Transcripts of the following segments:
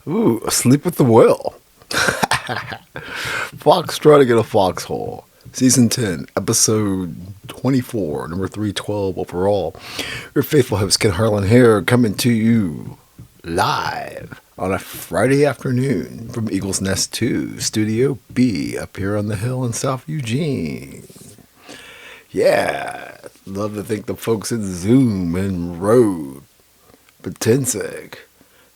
Ooh, asleep with the whale. Foxtrotting in a Foxhole. Season 10, episode 24, number 312 overall. Your faithful host, Ken Harlan here, coming to you live on a Friday afternoon from Eagles Nest 2, Studio B, up here on the hill in South Eugene. Yeah, love to thank the folks at Zoom and Rode, Pedestal,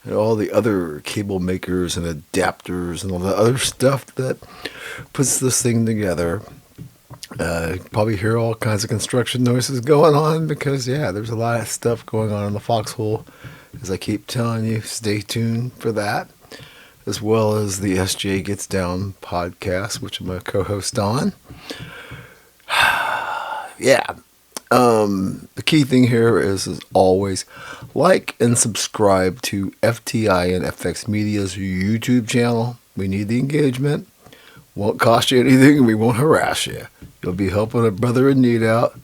and all the other cable makers and adapters and all the other stuff that puts this thing together. You probably hear all kinds of construction noises going on because, there's a lot of stuff going on in the Foxhole. As I keep telling you, stay tuned for that, as well as the SJ Gets Down podcast, which I'm a co-host on. The key thing here is, as always, like and subscribe to FTINFX Media's YouTube channel. We need the engagement. Won't cost you anything, and we won't harass you. You'll be helping a brother in need out.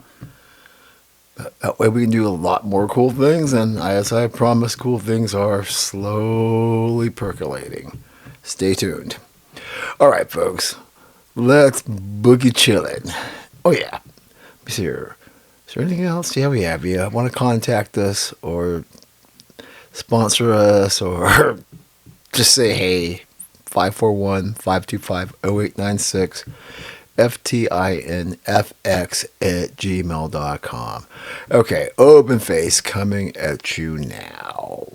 That way we can do a lot more cool things, and as I promised, cool things are slowly percolating. Stay tuned. All right, folks. Let's boogie chillin'. Oh, yeah. Let's see here. Is there anything else? Yeah, we have. You want to contact us or sponsor us or just say, hey, 541-525-0896, FTINFX@gmail.com. Okay, open face coming at you now.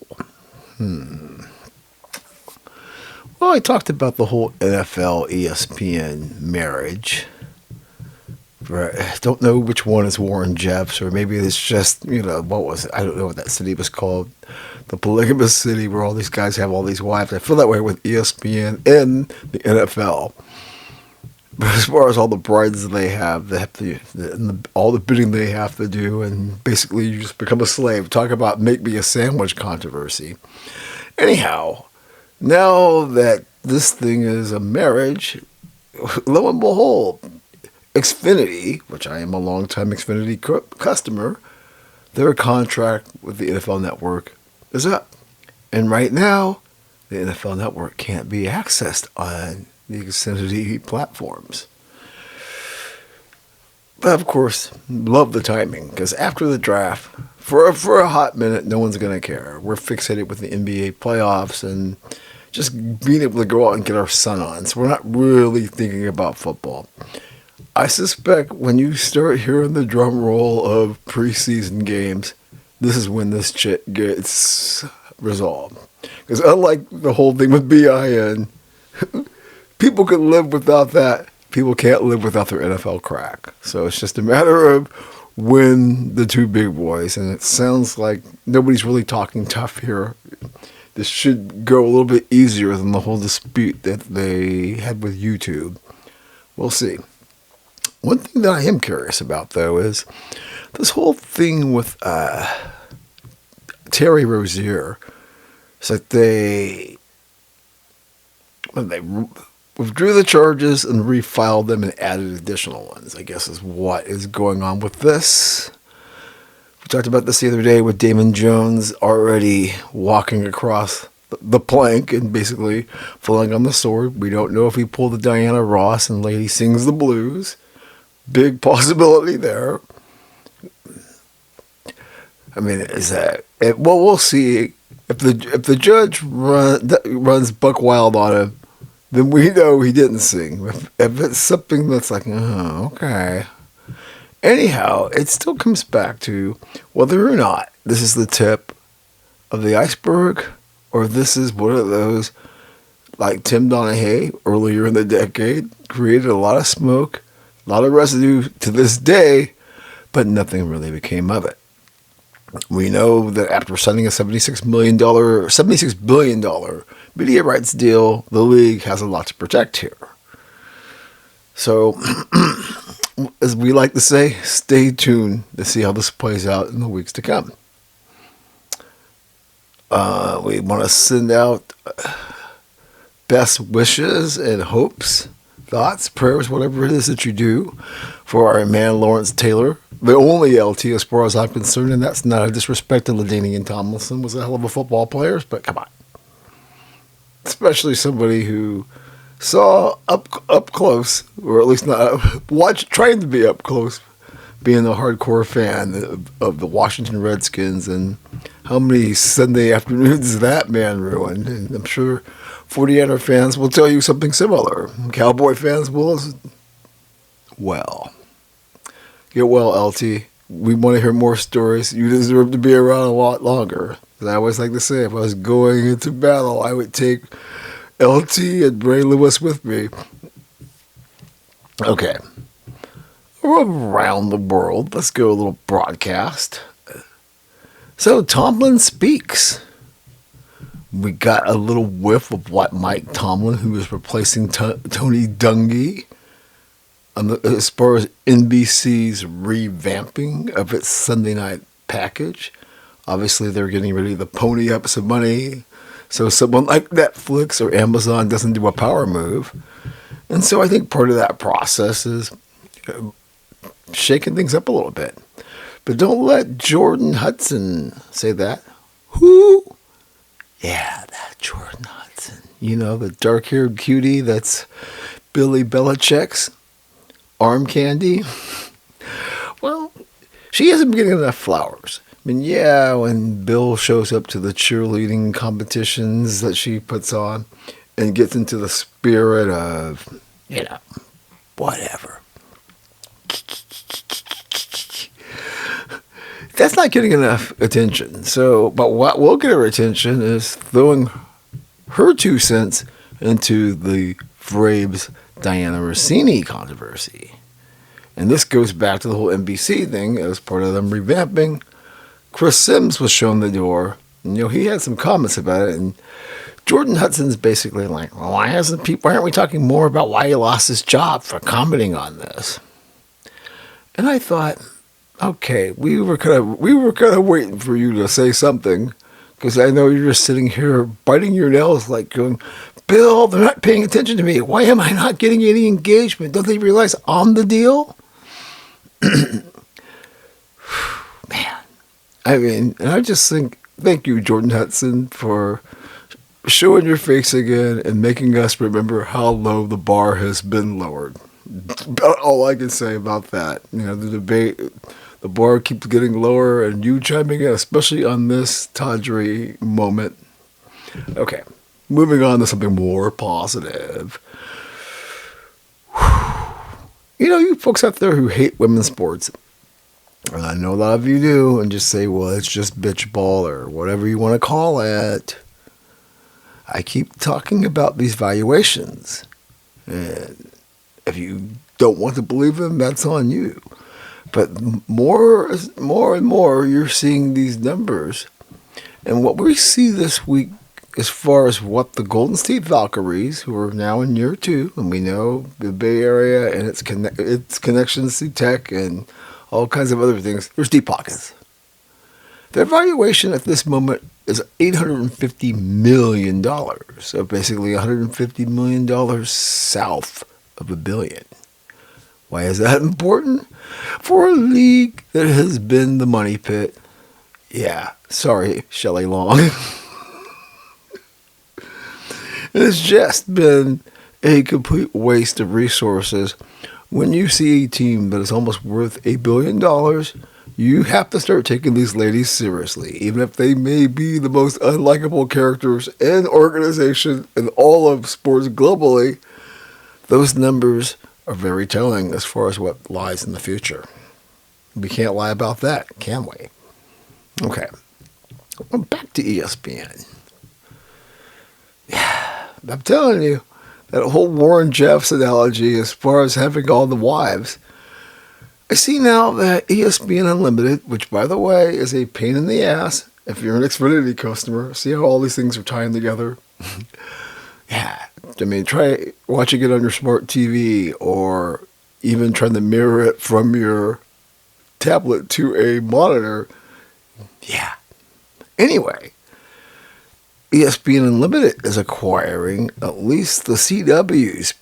Well, I talked about the whole NFL ESPN marriage. I don't know which one is Warren Jeffs, or maybe it's just, what was it? I don't know what that city was called. The polygamous city where all these guys have all these wives. I feel that way with ESPN and the NFL. But as far as all the brides they have to, all the bidding they have to do, and basically you just become a slave. Talk about make me a sandwich controversy. Anyhow, now that this thing is a marriage, lo and behold, Xfinity, which I am a longtime Xfinity customer, their contract with the NFL Network is up. And right now, the NFL Network can't be accessed on the Xfinity platforms. But of course, love the timing, because after the draft, for a hot minute, no one's going to care. We're fixated with the NBA playoffs and just being able to go out and get our sun on. So we're not really thinking about football. I suspect when you start hearing the drum roll of preseason games, this is when this shit gets resolved. Because unlike the whole thing with BIN, people can live without that. People can't live without their NFL crack. So it's just a matter of when the two big boys, and it sounds like nobody's really talking tough here. This should go a little bit easier than the whole dispute that they had with YouTube. We'll see. One thing that I am curious about, though, is this whole thing with Terry Rozier. It's like they withdrew the charges and refiled them and added additional ones, I guess is what is going on with this. We talked about this the other day with Damon Jones already walking across the plank and basically falling on the sword. We don't know if he pulled the Diana Ross and Lady Sings the Blues. Big possibility there. I mean, is that it? Well, we'll see. If the judge runs buck wild on him, then we know he didn't sing. If it's something that's like, oh, okay. Anyhow, it still comes back to whether or not this is the tip of the iceberg, or this is one of those, like Tim Donahue earlier in the decade, created a lot of smoke, a lot of residue to this day, but nothing really became of it. We know that after signing a $76 billion media rights deal, the league has a lot to protect here. So, as we like to say, stay tuned to see how this plays out in the weeks to come. We want to send out best wishes and hopes, thoughts, prayers, whatever it is that you do for our man Lawrence Taylor, the only LT as far as I'm concerned, and that's not a disrespect to LaDainian Tomlinson, was a hell of a football player, but come on. especially somebody who saw up close, or at least not trying to be up close, being a hardcore fan of the Washington Redskins, and how many Sunday afternoons that man ruined. And I'm sure 49er fans will tell you something similar. Cowboy fans will as well. Get well, LT. We want to hear more stories. You deserve to be around a lot longer. As I always like to say, if I was going into battle, I would take LT and Ray Lewis with me. Okay. Around the world. Let's go a little broadcast. So, Tomlin speaks. We got a little whiff of what Mike Tomlin, who is replacing Tony Dungy, as far as NBC's revamping of its Sunday night package. Obviously, they're getting ready to pony up some money so someone like Netflix or Amazon doesn't do a power move. And so I think part of that process is shaking things up a little bit. But don't let Jordan Hudson say that. Who? Yeah, that Jordan Hudson. You know, the dark-haired cutie that's Billy Belichick's arm candy. Well, she hasn't been getting enough flowers. I mean, yeah, when Bill shows up to the cheerleading competitions that she puts on and gets into the spirit of, whatever. That's not getting enough attention. So, but what will get her attention is throwing her 2 cents into the Braves Diana Rossini controversy. And this goes back to the whole NBC thing as part of them revamping. Chris Sims was shown the door. And, he had some comments about it. And Jordan Hudson's basically like, well, why aren't we talking more about why he lost his job for commenting on this? And I thought, okay, we were kind of waiting for you to say something, because I know you're just sitting here biting your nails, like going, Bill, they're not paying attention to me. Why am I not getting any engagement? Don't they realize I'm the deal? Man, I mean, and I just think, thank you, Jordan Hudson, for showing your face again and making us remember how low the bar has been lowered. About all I can say about that. The debate, the bar keeps getting lower, and you chiming in, especially on this tawdry moment. Okay, moving on to something more positive. You folks out there who hate women's sports, and I know a lot of you do, and just say, well, it's just bitch ball or whatever you want to call it. I keep talking about these valuations, and if you don't want to believe them, that's on you. But more and more, you're seeing these numbers. And what we see this week, as far as what the Golden State Valkyries, who are now in year 2, and we know the Bay Area and its connections to tech and all kinds of other things, there's deep pockets. Their valuation at this moment is $850 million. So basically $150 million south of $1 billion. Why is that important? For a league that has been the money pit. Yeah, sorry, Shelley Long. It's just been a complete waste of resources. When you see a team that is almost worth $1 billion, you have to start taking these ladies seriously, even if they may be the most unlikable characters in organization in all of sports globally. Those numbers are very telling as far as what lies in the future. We can't lie about that, can we? Okay. Well, back to ESPN. Yeah, I'm telling you, that whole Warren Jeffs analogy as far as having all the wives. I see now that ESPN Unlimited, which by the way is a pain in the ass if you're an Xfinity customer, see how all these things are tying together? Yeah, I mean, try watching it on your smart TV or even trying to mirror it from your tablet to a monitor. Yeah. Anyway, ESPN Unlimited is acquiring at least the CW's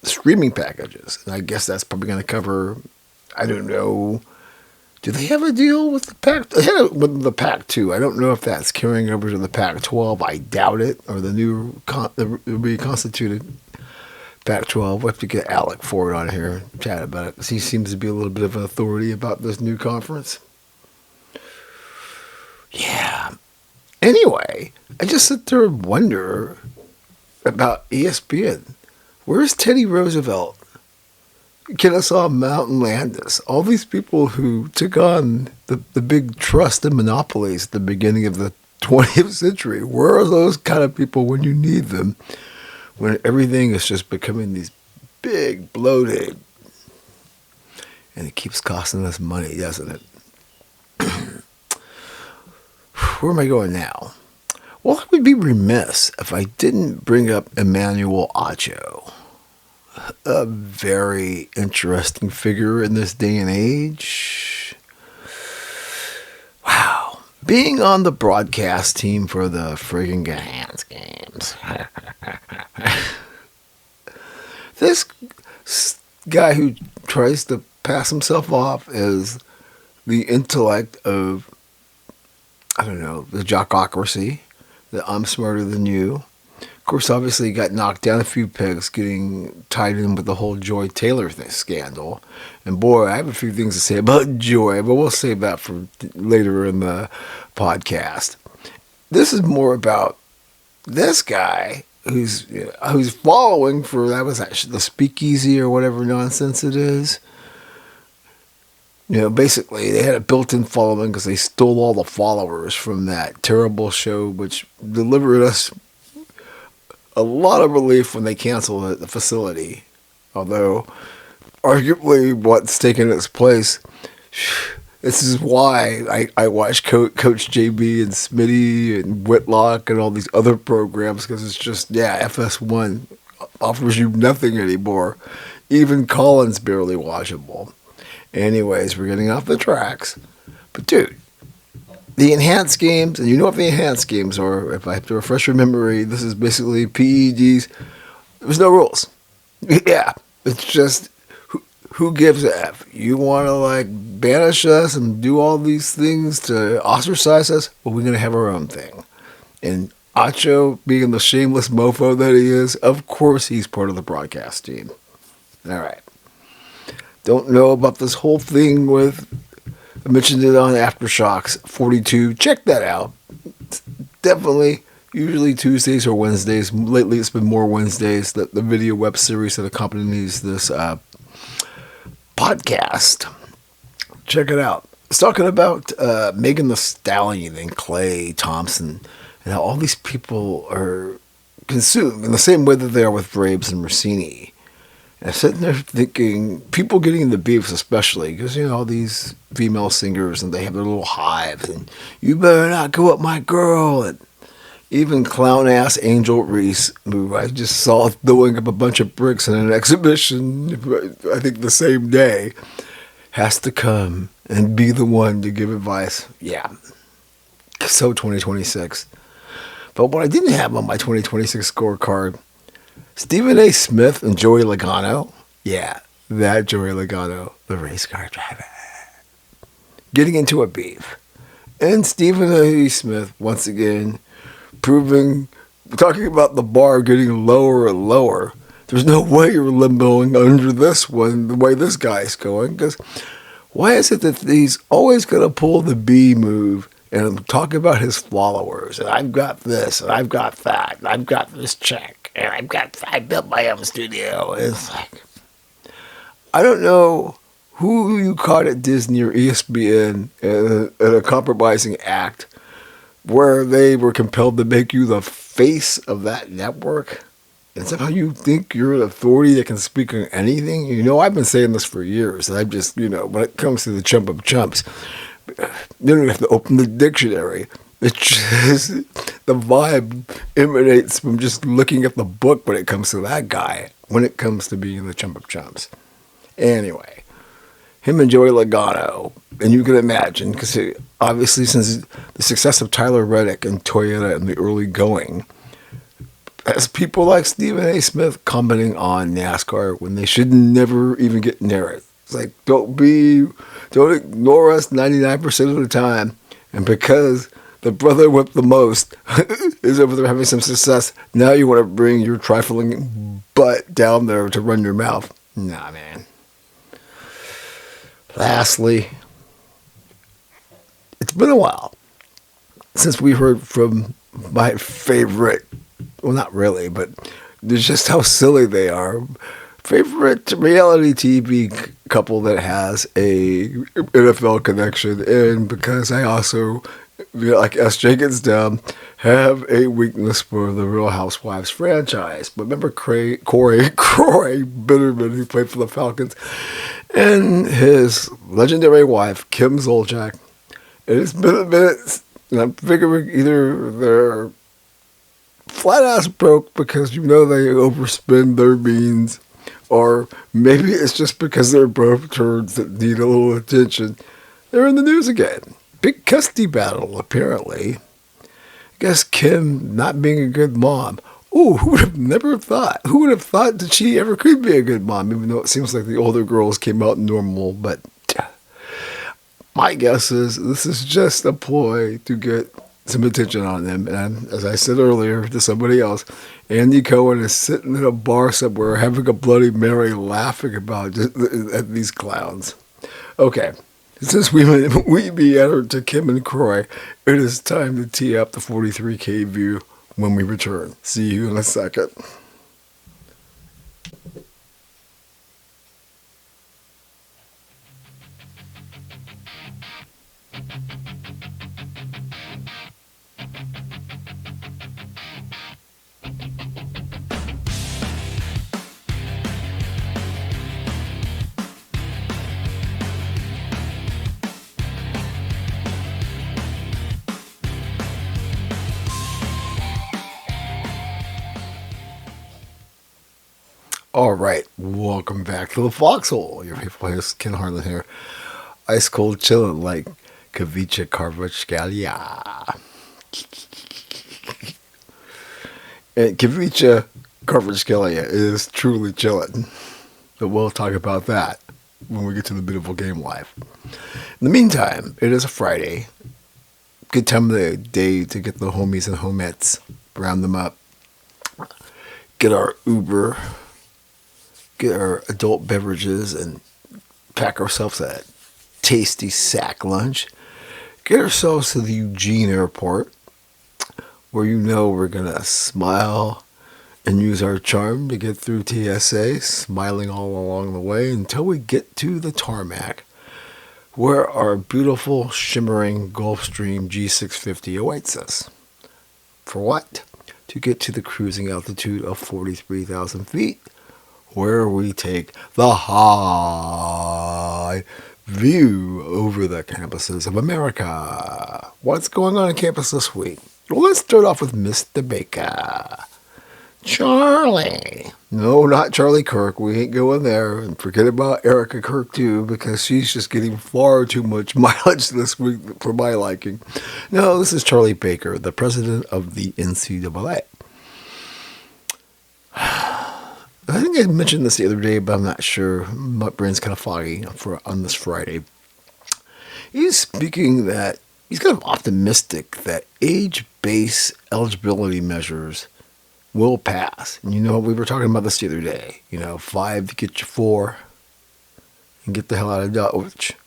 streaming packages. And I guess that's probably going to cover, I don't know, Do they have a deal with the Pac? They had it with the Pac-2. I don't know if that's carrying over to the Pac-12. I doubt it. Or the reconstituted Pac-12. We'll have to get Alec Ford on here and chat about it, because he seems to be a little bit of an authority about this new conference. Yeah. Anyway, I just sit there and wonder about ESPN. Where's Teddy Roosevelt? Kennesaw Mountain Landis? All these people who took on the big trust and monopolies at the beginning of the 20th century. Where are those kind of people when you need them? When everything is just becoming these big, bloated, and it keeps costing us money, doesn't it? Where am I going now? Well, I would be remiss if I didn't bring up Emmanuel Acho, a very interesting figure in this day and age. Wow. Being on the broadcast team for the friggin' Gans games. This guy who tries to pass himself off as the intellect of, I don't know, the jockocracy, that I'm smarter than you. Of course, obviously, he got knocked down a few pegs getting tied in with the whole Joy Taylor scandal. And boy, I have a few things to say about Joy, but we'll save that for later in the podcast. This is more about this guy who's following for, that was actually the Speakeasy or whatever nonsense it is. Basically, they had a built-in following because they stole all the followers from that terrible show, which delivered us a lot of relief when they canceled the facility. Although, arguably, what's taken its place, this is why I watch Coach JB and Smitty and Whitlock and all these other programs, because it's just, FS1 offers you nothing anymore. Even Collins barely watchable. Anyways, we're getting off the tracks. But dude, the enhanced games, and you know what the enhanced games are, if I have to refresh your memory, this is basically PEDs. There's no rules. Yeah, it's just, who gives a F? You want to banish us and do all these things to ostracize us? Well, we're going to have our own thing. And Acho, being the shameless mofo that he is, of course he's part of the broadcast team. All right. Don't know about this whole thing with, I mentioned it on Aftershocks 42. Check that out. It's definitely, usually Tuesdays or Wednesdays. Lately it's been more Wednesdays. The video web series that accompanies this podcast. Check it out. It's talking about Megan Thee Stallion and Klay Thompson and how all these people are consumed in the same way that they are with Braves and Rossini. And I'm sitting there thinking, people getting into beefs especially, because, all these female singers, and they have their little hives, and you better not go up my girl, and even clown-ass Angel Reese, who I just saw throwing up a bunch of bricks in an exhibition, I think the same day, has to come and be the one to give advice. Yeah. So 2026. But what I didn't have on my 2026 scorecard, Stephen A. Smith and Joey Logano. Yeah, that Joey Logano, the race car driver. Getting into a beef. And Stephen A. Smith, once again, talking about the bar getting lower and lower. There's no way you're limboing under this one, the way this guy's going. Because why is it that he's always going to pull the B move and talk about his followers? And I've got this, and I've got that, and I've got this check. And I built my own studio. It's like, I don't know who you caught at Disney or ESPN in a compromising act where they were compelled to make you the face of that network. And somehow you think you're an authority that can speak on anything. I've been saying this for years. And I'm just, when it comes to the chump of chumps, you don't even have to open the dictionary. It's just, the vibe emanates from just looking at the book when it comes to that guy, when it comes to being the chump of chumps. Anyway, him and Joey Logano, and you can imagine, because obviously since the success of Tyler Reddick and Toyota in the early going, as people like Stephen A. Smith commenting on NASCAR when they should never even get near it. It's like, don't ignore us 99% of the time. And because the brother with the most is over there having some success, now you want to bring your trifling butt down there to run your mouth. Nah, man. Lastly, it's been a while since we heard from my favorite, well, not really, but just how silly they are, favorite reality TV couple that has a NFL connection. And because I also, like SJ gets down, have a weakness for the Real Housewives franchise. But remember Corey Bitterman, who played for the Falcons, and his legendary wife, Kim Zolciak. It has been a minute, and I'm figuring either they're flat ass broke because they overspend their beans, or maybe it's just because they're both turds that need a little attention. They're in the news again. Big custody battle, apparently. I guess Kim not being a good mom. Ooh, who would have never thought? Who would have thought that she ever could be a good mom, even though it seems like the older girls came out normal. But my guess is this is just a ploy to get some attention on them. And as I said earlier to somebody else, Andy Cohen is sitting in a bar somewhere having a Bloody Mary laughing about at these clowns. Okay, since we meandered to Kim and Croy, it is time to tee up the 43K view when we return. See you in a second. All right, welcome back to the Foxhole. Your faithful host, Ken Harlan here. Ice cold chilling like Kavicha Kvaratskhelia. And Kavicha Kvaratskhelia is truly chilling. But we'll talk about that when we get to the beautiful game live. In the meantime, it is a Friday. Good time of the day to get the homies and homettes, round them up, get our Uber, get our adult beverages, and pack ourselves a tasty sack lunch. Get ourselves to the Eugene Airport, where we're going to smile and use our charm to get through TSA, smiling all along the way until we get to the tarmac, where our beautiful, shimmering Gulfstream G650 awaits us. For what? To get to the cruising altitude of 43,000 feet, where we take the high view over the campuses of America. What's going on campus this week? Well, let's start off with Mr. Baker. Charlie. No, not Charlie Kirk. We ain't going there. And forget about Erica Kirk, too, because she's just getting far too much mileage this week for my liking. No, this is Charlie Baker, the president of the NCAA. I think I mentioned this the other day, but I'm not sure. My brain's kind of foggy on this Friday. He's speaking that he's kind of optimistic that age-based eligibility measures will pass. And we were talking about this the other day. 5 to get you 4 and get the hell out of Dodge.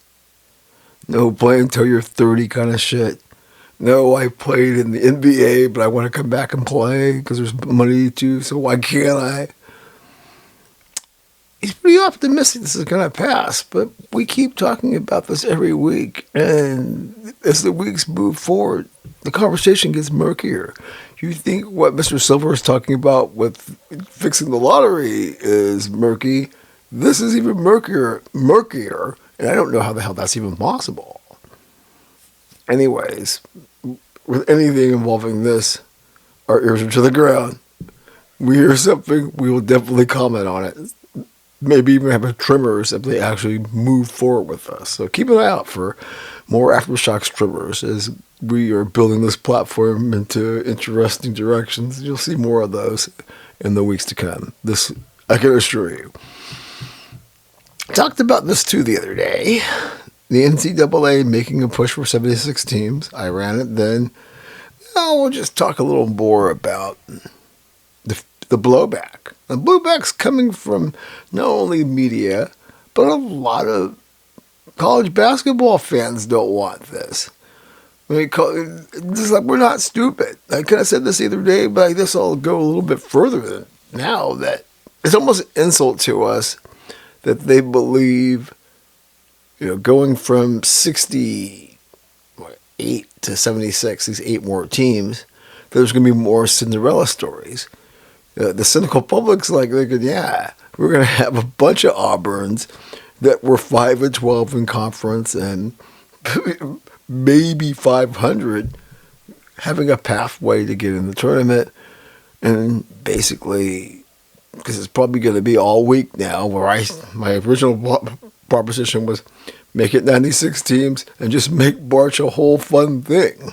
No play until you're 30 kind of shit. No, I played in the NBA, but I want to come back and play because there's money too, so why can't I? He's pretty optimistic this is going to pass, but we keep talking about this every week, and as the weeks move forward, the conversation gets murkier. You think what Mr. Silver is talking about with fixing the lottery is murky. This is even murkier, and I don't know how the hell that's even possible. Anyways, with anything involving this, our ears are to the ground. We hear something, we will definitely comment on it. Maybe even have trimmers if they actually move forward with us. So keep an eye out for more Aftershocks trimmers as we are building this platform into interesting directions. You'll see more of those in the weeks to come. This, I can assure you. Talked about this too the other day. The NCAA making a push for 76 teams. I ran it then. Now we'll just talk a little more about the blowback. The blowback's coming from not only media, but a lot of college basketball fans don't want this. I mean, it's like we're not stupid. I kind of said this the other day, but I guess I'll go a little bit further than now that it's almost an insult to us that they believe, going from 68 to 76, these 8 more teams, there's going to be more Cinderella stories. The cynical public's like, we're going to have a bunch of Auburns that were 5-12 in conference and maybe 500 having a pathway to get in the tournament. And basically, because it's probably going to be all week now, where my original proposition was make it 96 teams and just make March a whole fun thing,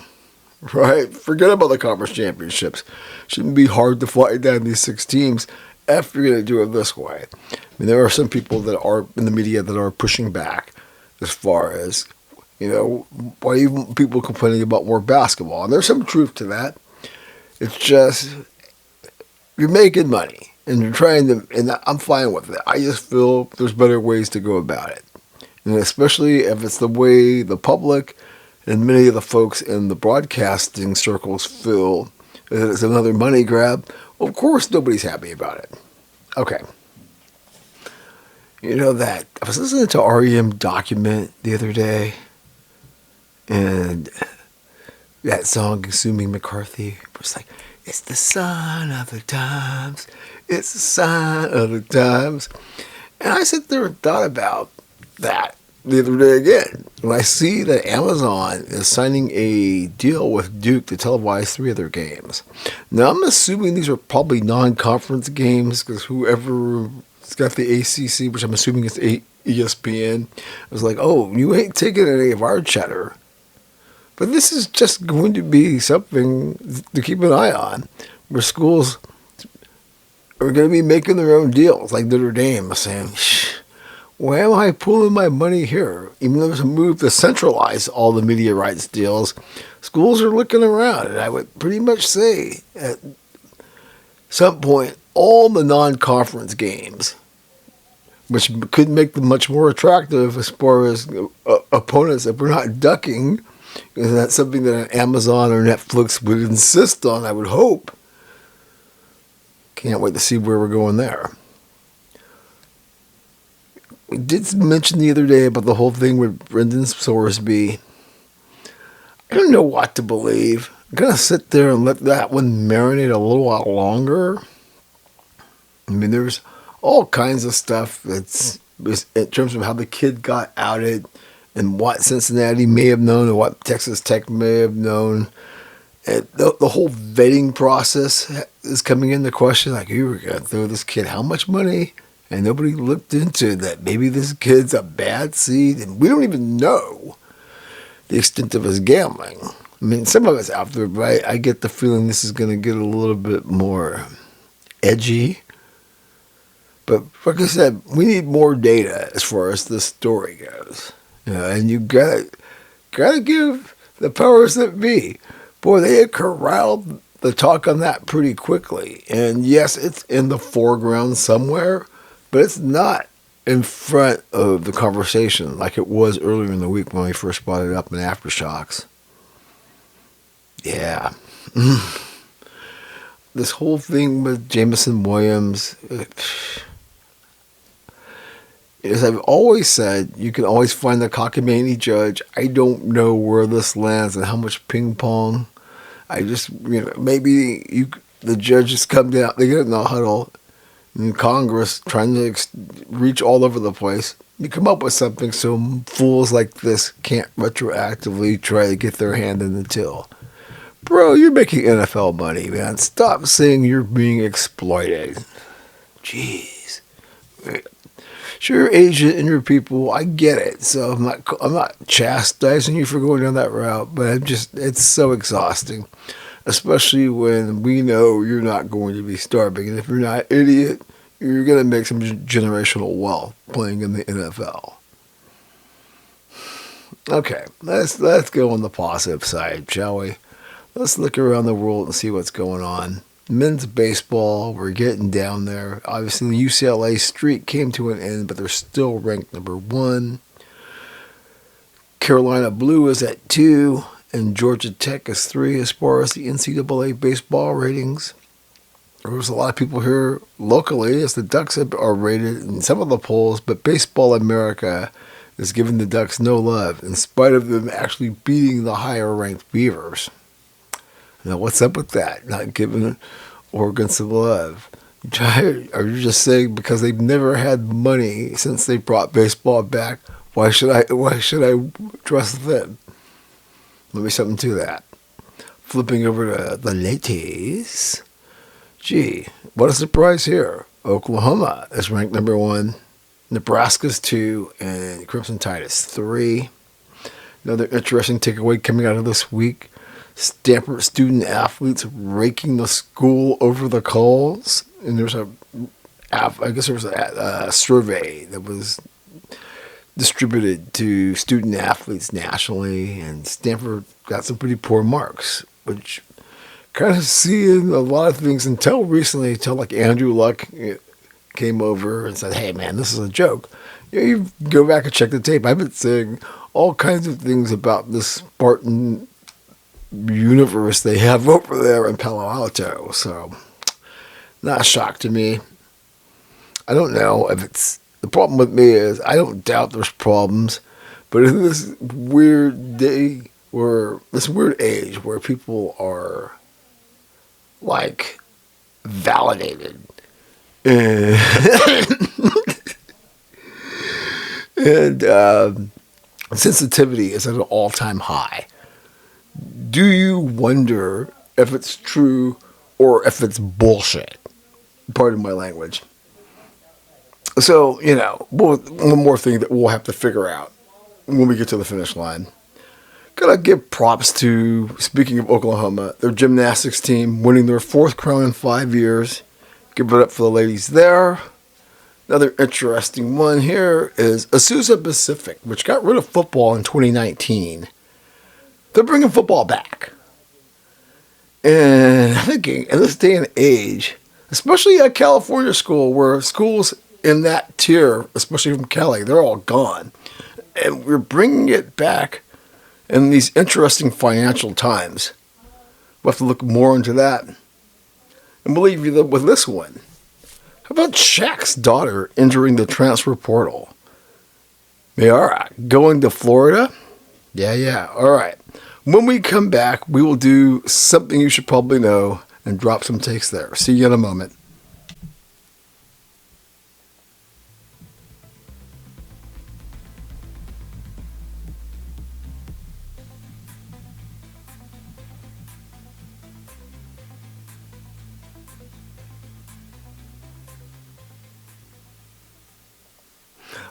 right? Forget about the conference championships. Shouldn't be hard to find 96 teams if you're going to do it this way. I mean, there are some people that are in the media that are pushing back as far as, why even people complaining about more basketball. And there's some truth to that. It's just, you're making money. And you're trying to, and I'm fine with it. I just feel there's better ways to go about it. And especially if it's the way the public and many of the folks in the broadcasting circles feel that it's another money grab, well, of course nobody's happy about it. Okay. That I was listening to REM Document the other day, and that song, Consuming McCarthy, was like, it's the sign of the times. It's the sign of the times. And I sat there and thought about that the other day again. When I see that Amazon is signing a deal with Duke to televise 3 of their games. Now, I'm assuming these are probably non-conference games because whoever's got the ACC, which I'm assuming is ESPN, was like, oh, you ain't taking any of our cheddar. But this is just going to be something to keep an eye on, where schools are going to be making their own deals, like Notre Dame is saying, why am I pulling my money here? Even though there's a move to centralize all the media rights deals, schools are looking around, and I would pretty much say at some point, all the non-conference games, which could make them much more attractive as far as opponents if we're not ducking. And that's something that Amazon or Netflix would insist on, I would hope. Can't wait to see where we're going there. We did mention the other day about the whole thing with Brendan Sorsby. I don't know what to believe. I'm going to sit there and let that one marinate a little while longer. I mean, there's all kinds of stuff that's in terms of how the kid got outed and what Cincinnati may have known or what Texas Tech may have known. And the whole vetting process is coming into question. Like, you were going to throw this kid how much money? And nobody looked into that. Maybe this kid's a bad seed. And we don't even know the extent of his gambling. I mean, some of it's out there, but I get the feeling this is going to get a little bit more edgy. But like I said, we need more data as far as this story goes. And you gotta give the powers that be. Boy, they had corralled the talk on that pretty quickly. And yes, it's in the foreground somewhere, but it's not in front of the conversation like it was earlier in the week when we first brought it up in Aftershocks. Yeah. This whole thing with Jameson Williams, as I've always said, you can always find the cockamamie judge. I don't know where this lands and how much ping pong. I just, maybe the judges come down, they get in the huddle in Congress trying to reach all over the place. You come up with something so fools like this can't retroactively try to get their hand in the till. Bro, you're making NFL money, man. Stop saying you're being exploited. Jeez. Sure, agent and your people, I get it. So I'm not chastising you for going down that route, but it's so exhausting, especially when we know you're not going to be starving. And if you're not an idiot, you're going to make some generational wealth playing in the NFL. Okay, let's go on the positive side, shall we? Let's look around the world and see what's going on. Men's baseball, we're getting down there. Obviously, the UCLA streak came to an end, but they're still ranked number 1. Carolina Blue is at 2, and Georgia Tech is 3 as far as the NCAA baseball ratings. There's a lot of people here locally as the Ducks are rated in some of the polls, but Baseball America is giving the Ducks no love, in spite of them actually beating the higher-ranked Beavers. Now, what's up with that? Not giving Oregon some love. Are you just saying because they've never had money since they brought baseball back? Why should I trust them? Let me something to that. Flipping over to the ladies. Gee, what a surprise here. Oklahoma is ranked number 1. Nebraska's 2, and Crimson Tide is 3. Another interesting takeaway coming out of this week. Stanford student athletes raking the school over the coals. And there was a survey that was distributed to student athletes nationally, and Stanford got some pretty poor marks, which kind of seeing a lot of things until recently, until like Andrew Luck came over and said, hey man, this is a joke. You go back and check the tape. I've been saying all kinds of things about this Spartan universe they have over there in Palo Alto. So, not a shock to me. I don't know if it's, the problem with me is I don't doubt there's problems, but in this weird day or this weird age where people are like validated and, and sensitivity is at an all-time high. Do you wonder if it's true or if it's bullshit? Pardon my language. So, one more thing that we'll have to figure out when we get to the finish line. Gotta give props to, speaking of Oklahoma, their gymnastics team winning their 4th crown in 5 years. Give it up for the ladies there. Another interesting one here is Azusa Pacific, which got rid of football in 2019. They're bringing football back. And I'm thinking, in this day and age, especially at California school, where schools in that tier, especially from Cali, they're all gone. And we're bringing it back in these interesting financial times. We'll have to look more into that. And believe you with this one. How about Shaq's daughter entering the transfer portal? Mayara going to Florida? Yeah. All right. When we come back, we will do something you should probably know and drop some takes there. See you in a moment.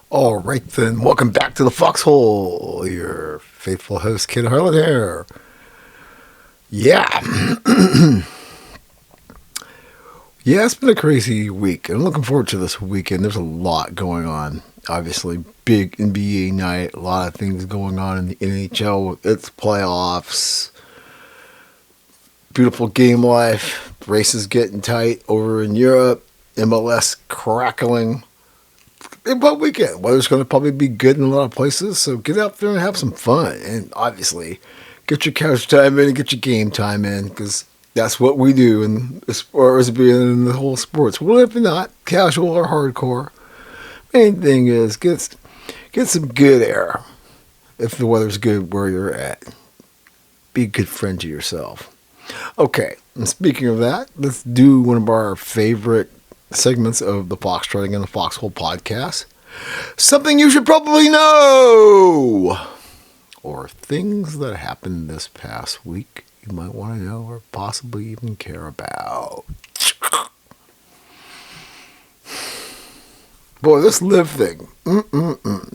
All right, then. Welcome back to the Foxhole. Your faithful host, Kid Harlan here. Yeah. Yeah, it's been a crazy week. I'm looking forward to this weekend. There's a lot going on. Obviously, big NBA night. A lot of things going on in the NHL with its playoffs. Beautiful game life. Races getting tight over in Europe. MLS crackling. But weekend. Weather's going to probably be good in a lot of places, so get out there and have some fun. And obviously, get your couch time in and get your game time in, because that's what we do and as far as being in the whole sports. Well, if not, casual or hardcore, main thing is get some good air. If the weather's good where you're at, be a good friend to yourself. Okay, and speaking of that, let's do one of our favorite segments of the Foxtrotting and the Foxhole podcast. Something you should probably know, or things that happened this past week you might want to know or possibly even care about. Boy, this live thing.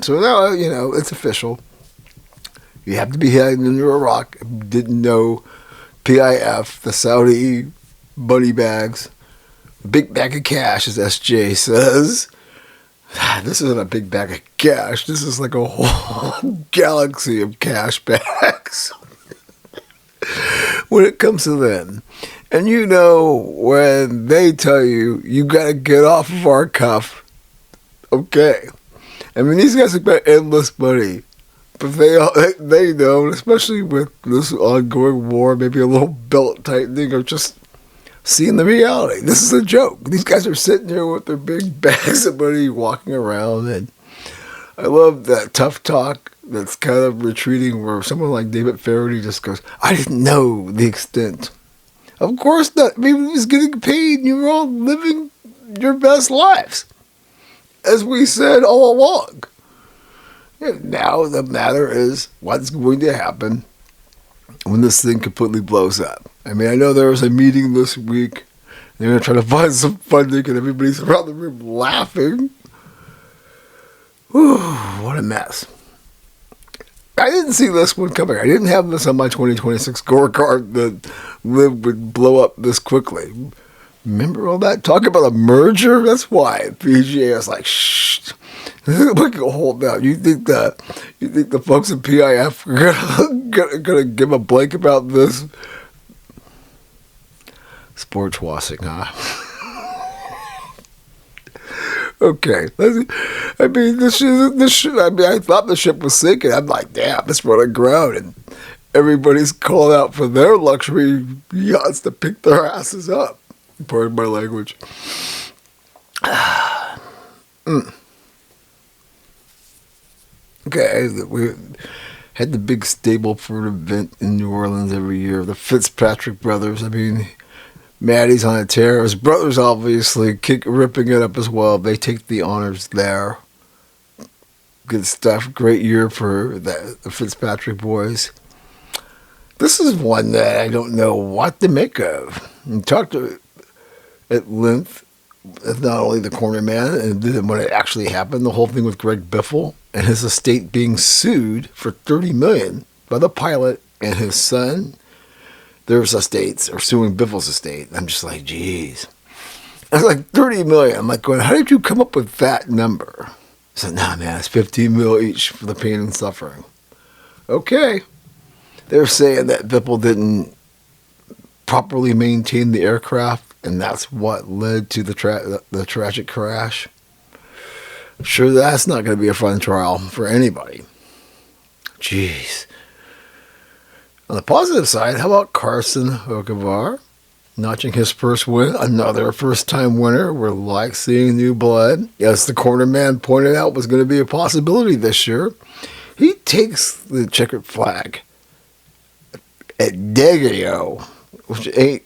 So now, it's official. You have to be heading into Iraq. Didn't know PIF, the Saudi money bags, Big bag of cash, as SJ says. This isn't a big bag of cash. This is like a whole galaxy of cash bags when it comes to them. And you know, when they tell you, you got to get off of our cuff, okay. I mean, these guys have got endless money. But they know, especially with this ongoing war, maybe a little belt tightening or just seeing the reality. This is a joke. These guys are sitting here with their big bags of money walking around. And I love that tough talk that's kind of retreating where someone like David Faraday just goes, I didn't know the extent. Of course not. Maybe he was getting paid and you were all living your best lives. As we said all along. And now the matter is what's going to happen when this thing completely blows up. I mean, I know there was a meeting this week. They're going to try to find some funding and everybody's around the room laughing. Whew, what a mess. I didn't see this one coming. I didn't have this on my 2026 scorecard that Liv would blow up this quickly. Remember all that? Talk about a merger? That's why PGA is like, shh. Hold down. You think the folks at PIF are gonna give a blank about this? Sports washing, huh? Okay. I mean, I thought the ship was sinking. I'm like, damn, it's running aground, and everybody's calling out for their luxury yachts to pick their asses up. Pardon my language. Okay, we had the big Stableford event in New Orleans every year. The Fitzpatrick brothers. I mean, Maddie's on a tear. His brothers obviously ripping it up as well. They take the honors there. Good stuff. Great year for the Fitzpatrick boys. This is one that I don't know what to make of. We talked at length with not only the corner man and then when it actually happened, the whole thing with Greg Biffle and his estate being sued for $30 million by the pilot and his son. Their estates are suing Biffle's estate. I'm just like, geez. I was like, $30 million. I'm like going, how did you come up with that number? I said, nah, man, it's $15 million each for the pain and suffering. Okay. They're saying that Biffle didn't properly maintain the aircraft, and that's what led to the tragic crash. I'm sure that's not going to be a fun trial for anybody. Jeez. On the positive side, how about Carson Hocevar notching his first win? Another first-time winner. We're like seeing new blood. As the corner man pointed out was going to be a possibility this year. He takes the checkered flag at Deggio, which ain't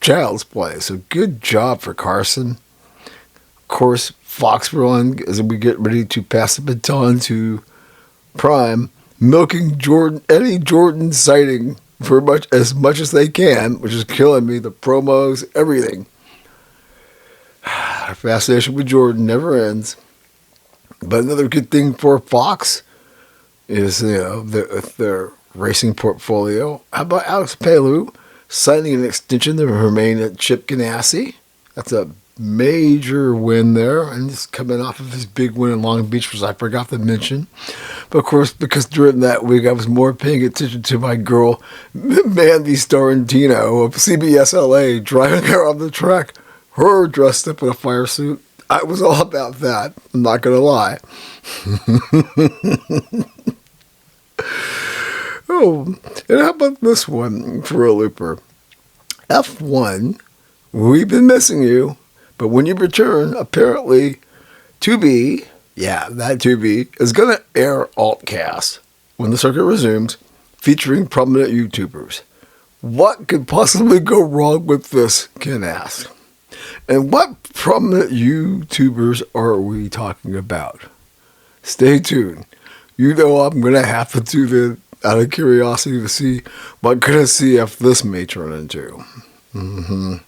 child's play. So good job for Carson. Of course, Foxtrotting, as we get ready to pass the baton to Prime, milking Eddie Jordan sighting for as much as they can, which is killing me. The promos, everything. Our fascination with Jordan never ends. But another good thing for Fox is their racing portfolio. How about Alex Palou signing an extension to remain at Chip Ganassi? That's a major win there, and he's coming off of his big win in Long Beach, which I forgot to mention. But of course, because during that week I was more paying attention to my girl Mandy Starantino of CBS LA driving her on the track, her dressed up in a fire suit. I was all about that. I'm not gonna lie. Oh, and how about this one for a looper? F1, we've been missing you, but when you return, apparently, Tubi, that Tubi, is going to air Altcast when the circuit resumes, featuring prominent YouTubers. What could possibly go wrong with this, Ken asks. And what prominent YouTubers are we talking about? Stay tuned. You know I'm going to have to tune in out of curiosity to see what kind of CF this may turn into. Then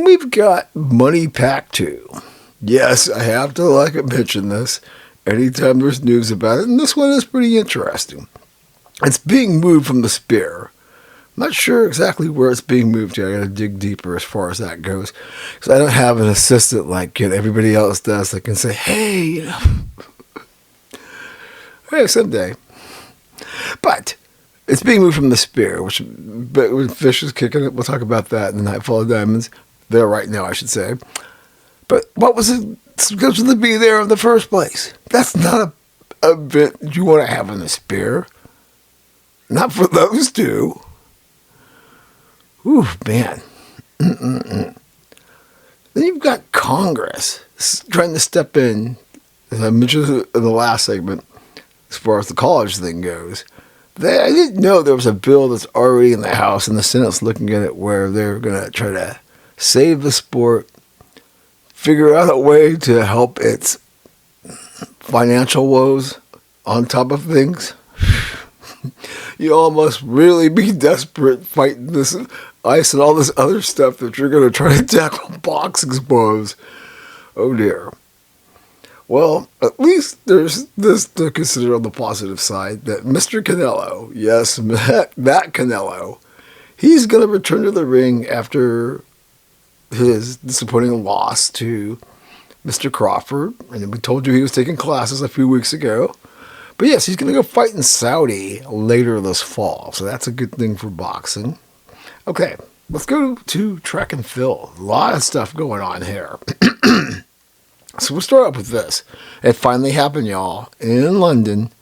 we've got Money Pack 2. Yes, I have to mention this anytime there's news about it, and this one is pretty interesting. It's being moved from the Spear Not sure exactly where it's being moved to. I got to dig deeper as far as that goes, because I don't have an assistant like everybody else does that can say, "Hey, hey, someday." But it's being moved from the Spear, but when Fish is kicking it, we'll talk about that in the Nightfall of Diamonds. There right now, I should say. But what was it supposed to be there in the first place? That's not a bit you want to have in the Spear. Not for those two. Ooh, man. Then you've got Congress trying to step in, as I mentioned in the last segment, as far as the college thing goes. I didn't know there was a bill that's already in the House and the Senate's looking at it where they're going to try to save the sport, figure out a way to help its financial woes on top of things. You almost really be desperate fighting this ice and all this other stuff that you're going to try to tackle boxing's woes. Oh dear. Well, at least there's this to consider on the positive side, that Mr. Canelo, yes, that Canelo, he's going to return to the ring after his disappointing loss to Mr. Crawford. And we told you he was taking classes a few weeks ago. But yes, he's going to go fight in Saudi later this fall. So that's a good thing for boxing. Okay, let's go to track and field. A lot of stuff going on here. So we'll start off with this. It finally happened, y'all. In London,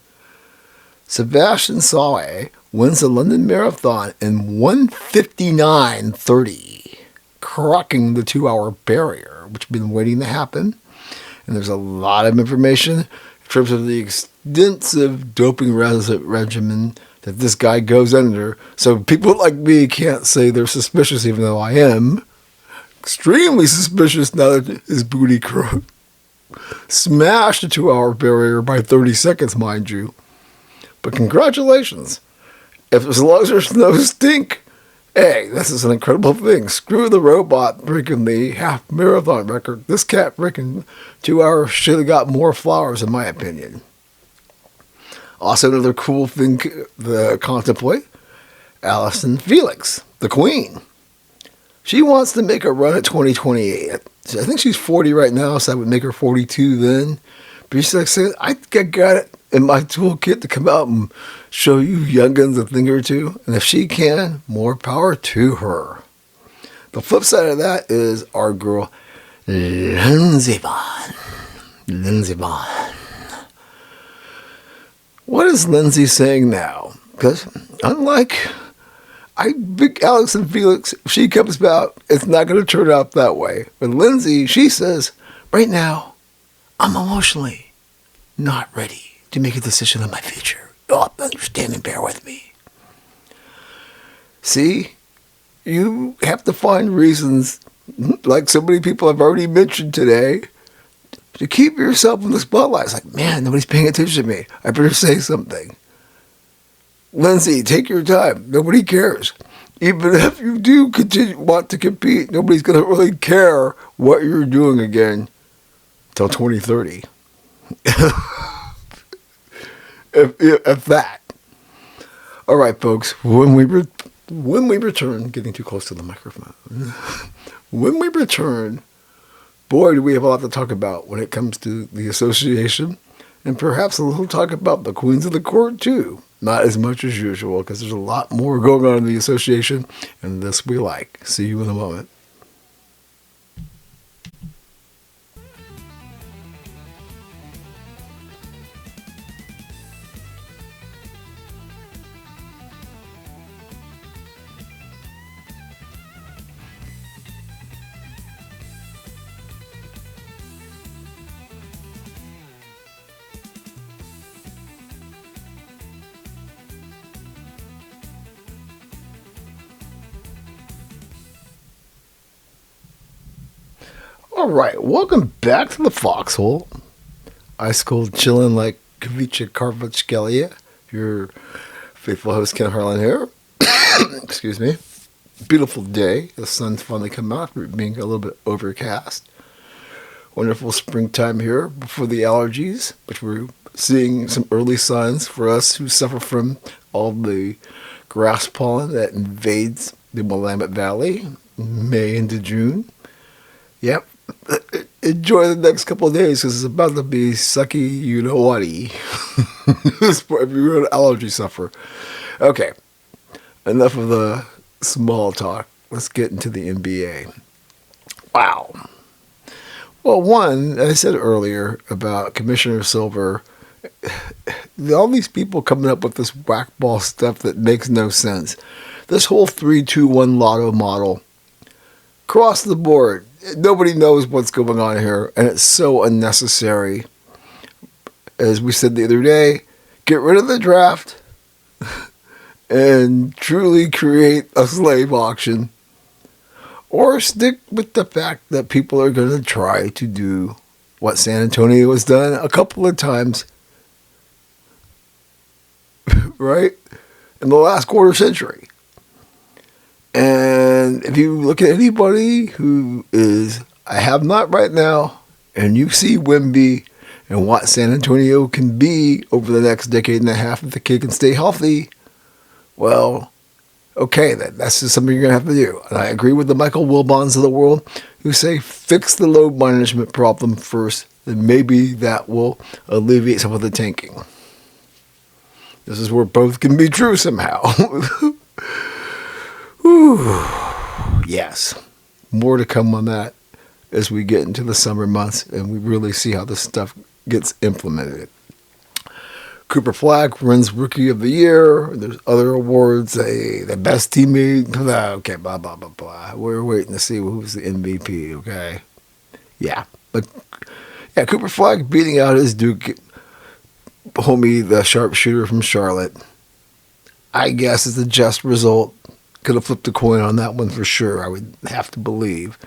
Sebastian Saleh wins the London Marathon in 1:59:30, cracking the 2-hour barrier, which has been waiting to happen. And there's a lot of information in terms of the extensive doping regimen that this guy goes under. So people like me can't say they're suspicious, even though I am extremely suspicious now that his booty smashed the 2-hour barrier by 30 seconds, mind you. But congratulations. As long as there's no stink, hey, this is an incredible thing. Screw the robot breaking the half marathon record. This cat breaking 2 hours should have got more flowers, in my opinion. Also, another cool thing to contemplate, Allyson Felix, the queen. She wants to make a run at 2028. I think she's 40 right now, so I would make her 42 then. But she's like saying, I got it in my toolkit to come out and show you young'uns a thing or two. And if she can, more power to her. The flip side of that is our girl, Lindsey Vonn. Lindsey Vonn. What is Lindsey saying now? Because unlike big Allyson Felix, if she comes out, it's not going to turn out that way. But Lindsey, she says, right now, I'm emotionally not ready to make a decision on my future. Oh, understand and bear with me. See, you have to find reasons, like so many people have already mentioned today, to keep yourself in the spotlight. It's like, man, nobody's paying attention to me. I better say something. Lindsey, take your time. Nobody cares. Even if you do want to compete, nobody's going to really care what you're doing again until 2030. if that. All right, folks. When we return, getting too close to the microphone. When we return, boy, do we have a lot to talk about when it comes to the association, and perhaps a little talk about the Queens of the Court too. Not as much as usual, because there's a lot more going on in the association, and this we like. See you in a moment. All right, welcome back to the Foxhole. Ice cold chilling like Kavicha Karvachkelia. Your faithful host, Ken Harlan here. Excuse me. Beautiful day. The sun's finally come out after being a little bit overcast. Wonderful springtime here before the allergies, which we're seeing some early signs for us who suffer from all the grass pollen that invades the Willamette Valley, May into June. Yep. Enjoy the next couple of days because it's about to be sucky, you know what-y. If you're an allergy sufferer. Okay. Enough of the small talk. Let's get into the NBA. Wow. Well, one, I said earlier about Commissioner Silver, all these people coming up with this whack-ball stuff that makes no sense. This whole 3-2-1 lotto model, across the board, nobody knows what's going on here, and it's so unnecessary. As we said the other day, get rid of the draft and truly create a slave auction, or stick with the fact that people are going to try to do what San Antonio has done a couple of times, right, in the last quarter century. And if you look at anybody who is a have-not right now, and you see Wemby and what San Antonio can be over the next decade and a half if the kid can stay healthy, well, okay, that's just something you're going to have to do. And I agree with the Michael Wilbons of the world who say fix the load management problem first, and maybe that will alleviate some of the tanking. This is where both can be true somehow. Whew. Yes, more to come on that as we get into the summer months and we really see how this stuff gets implemented. Cooper Flag wins Rookie of the Year. There's other awards, the best teammate. Okay, blah, blah, blah, blah. We're waiting to see who's the MVP, okay? Yeah. But, yeah, Cooper Flag beating out his Duke homie, the sharpshooter from Charlotte. I guess it's a just result. Could have flipped a coin on that one for sure, I would have to believe.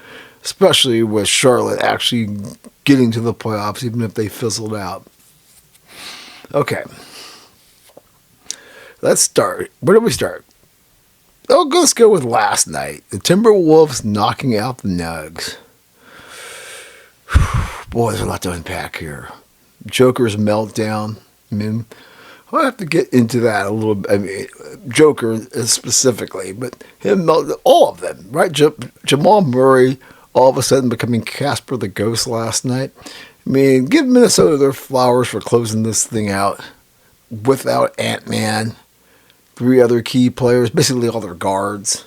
Especially with Charlotte actually getting to the playoffs, even if they fizzled out. Okay. Let's start. Where do we start? Oh, let's go with last night. The Timberwolves knocking out the Nugs. Boy, there's a lot to unpack here. Joker's meltdown. I mean, I'll have to get into that a little bit. I mean, Joker specifically, but him, all of them, right? Jamal Murray all of a sudden becoming Casper the Ghost last night. I mean, give Minnesota their flowers for closing this thing out without Ant-Man, 3 other key players, basically all their guards.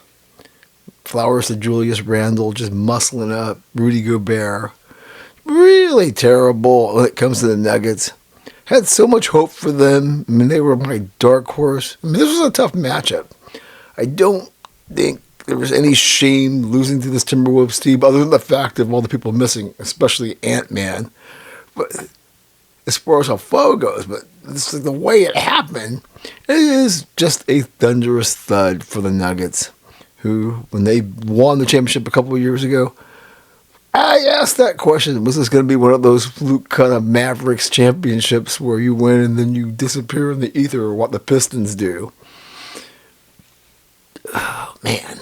Flowers to Julius Randle just muscling up, Rudy Gobert. Really terrible when it comes to the Nuggets. Had so much hope for them. I mean, they were my dark horse. I mean, this was a tough matchup. I don't think there was any shame losing to this Timberwolves team other than the fact of all the people missing, especially Ant-Man. But as far as how far goes, but this is the way it happened. It is just a thunderous thud for the Nuggets, who, when they won the championship a couple of years ago, I asked that question, was this going to be one of those fluke kind of Mavericks championships where you win and then you disappear in the ether, or what the Pistons do? Oh, man.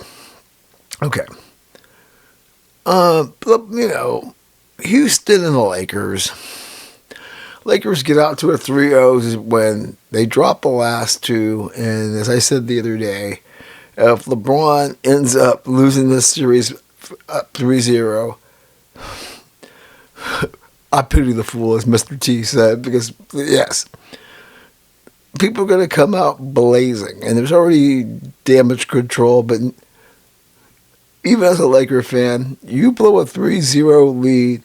Okay. But, you know, Houston and the Lakers. Lakers get out to a 3-0 when they drop the last 2, and as I said the other day, if LeBron ends up losing this series up 3-0, I pity the fool, as Mr. T said, because, yes, people are going to come out blazing, and there's already damage control, but even as a Laker fan, you blow a 3-0 lead,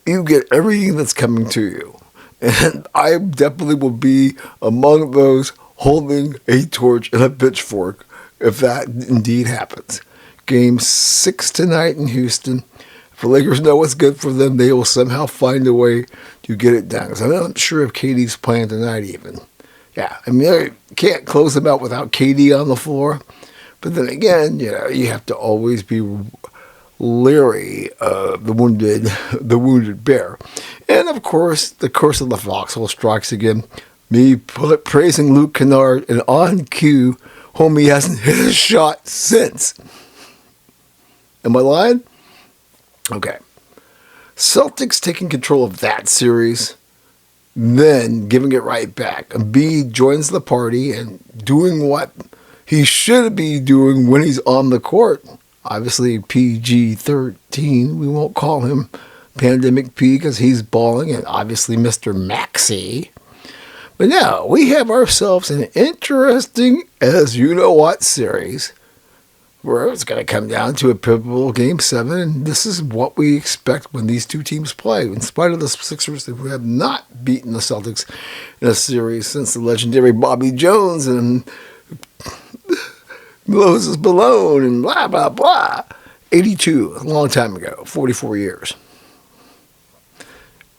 you get everything that's coming to you. And I definitely will be among those holding a torch and a pitchfork if that indeed happens. Game 6 tonight in Houston. If the Lakers know what's good for them, they will somehow find a way to get it done. Because I'm not sure if KD's playing tonight even. Yeah, I mean, I can't close them out without KD on the floor. But then again, you know, you have to always be leery of the wounded bear. And of course, the curse of the Foxhole strikes again. Me praising Luke Kennard, and on cue, homie hasn't hit a shot since. Am I lying? Okay. Celtics taking control of that series, then giving it right back. Embiid joins the party and doing what he should be doing when he's on the court. Obviously, PG-13. We won't call him Pandemic P because he's balling, and obviously Mr. Maxey. But now we have ourselves an interesting as-you-know-what series where it's going to come down to a pivotal Game 7, and this is what we expect when these two teams play. In spite of the Sixers who have not beaten the Celtics in a series since the legendary Bobby Jones and Moses Malone and blah, blah, blah. 82, a long time ago, 44 years.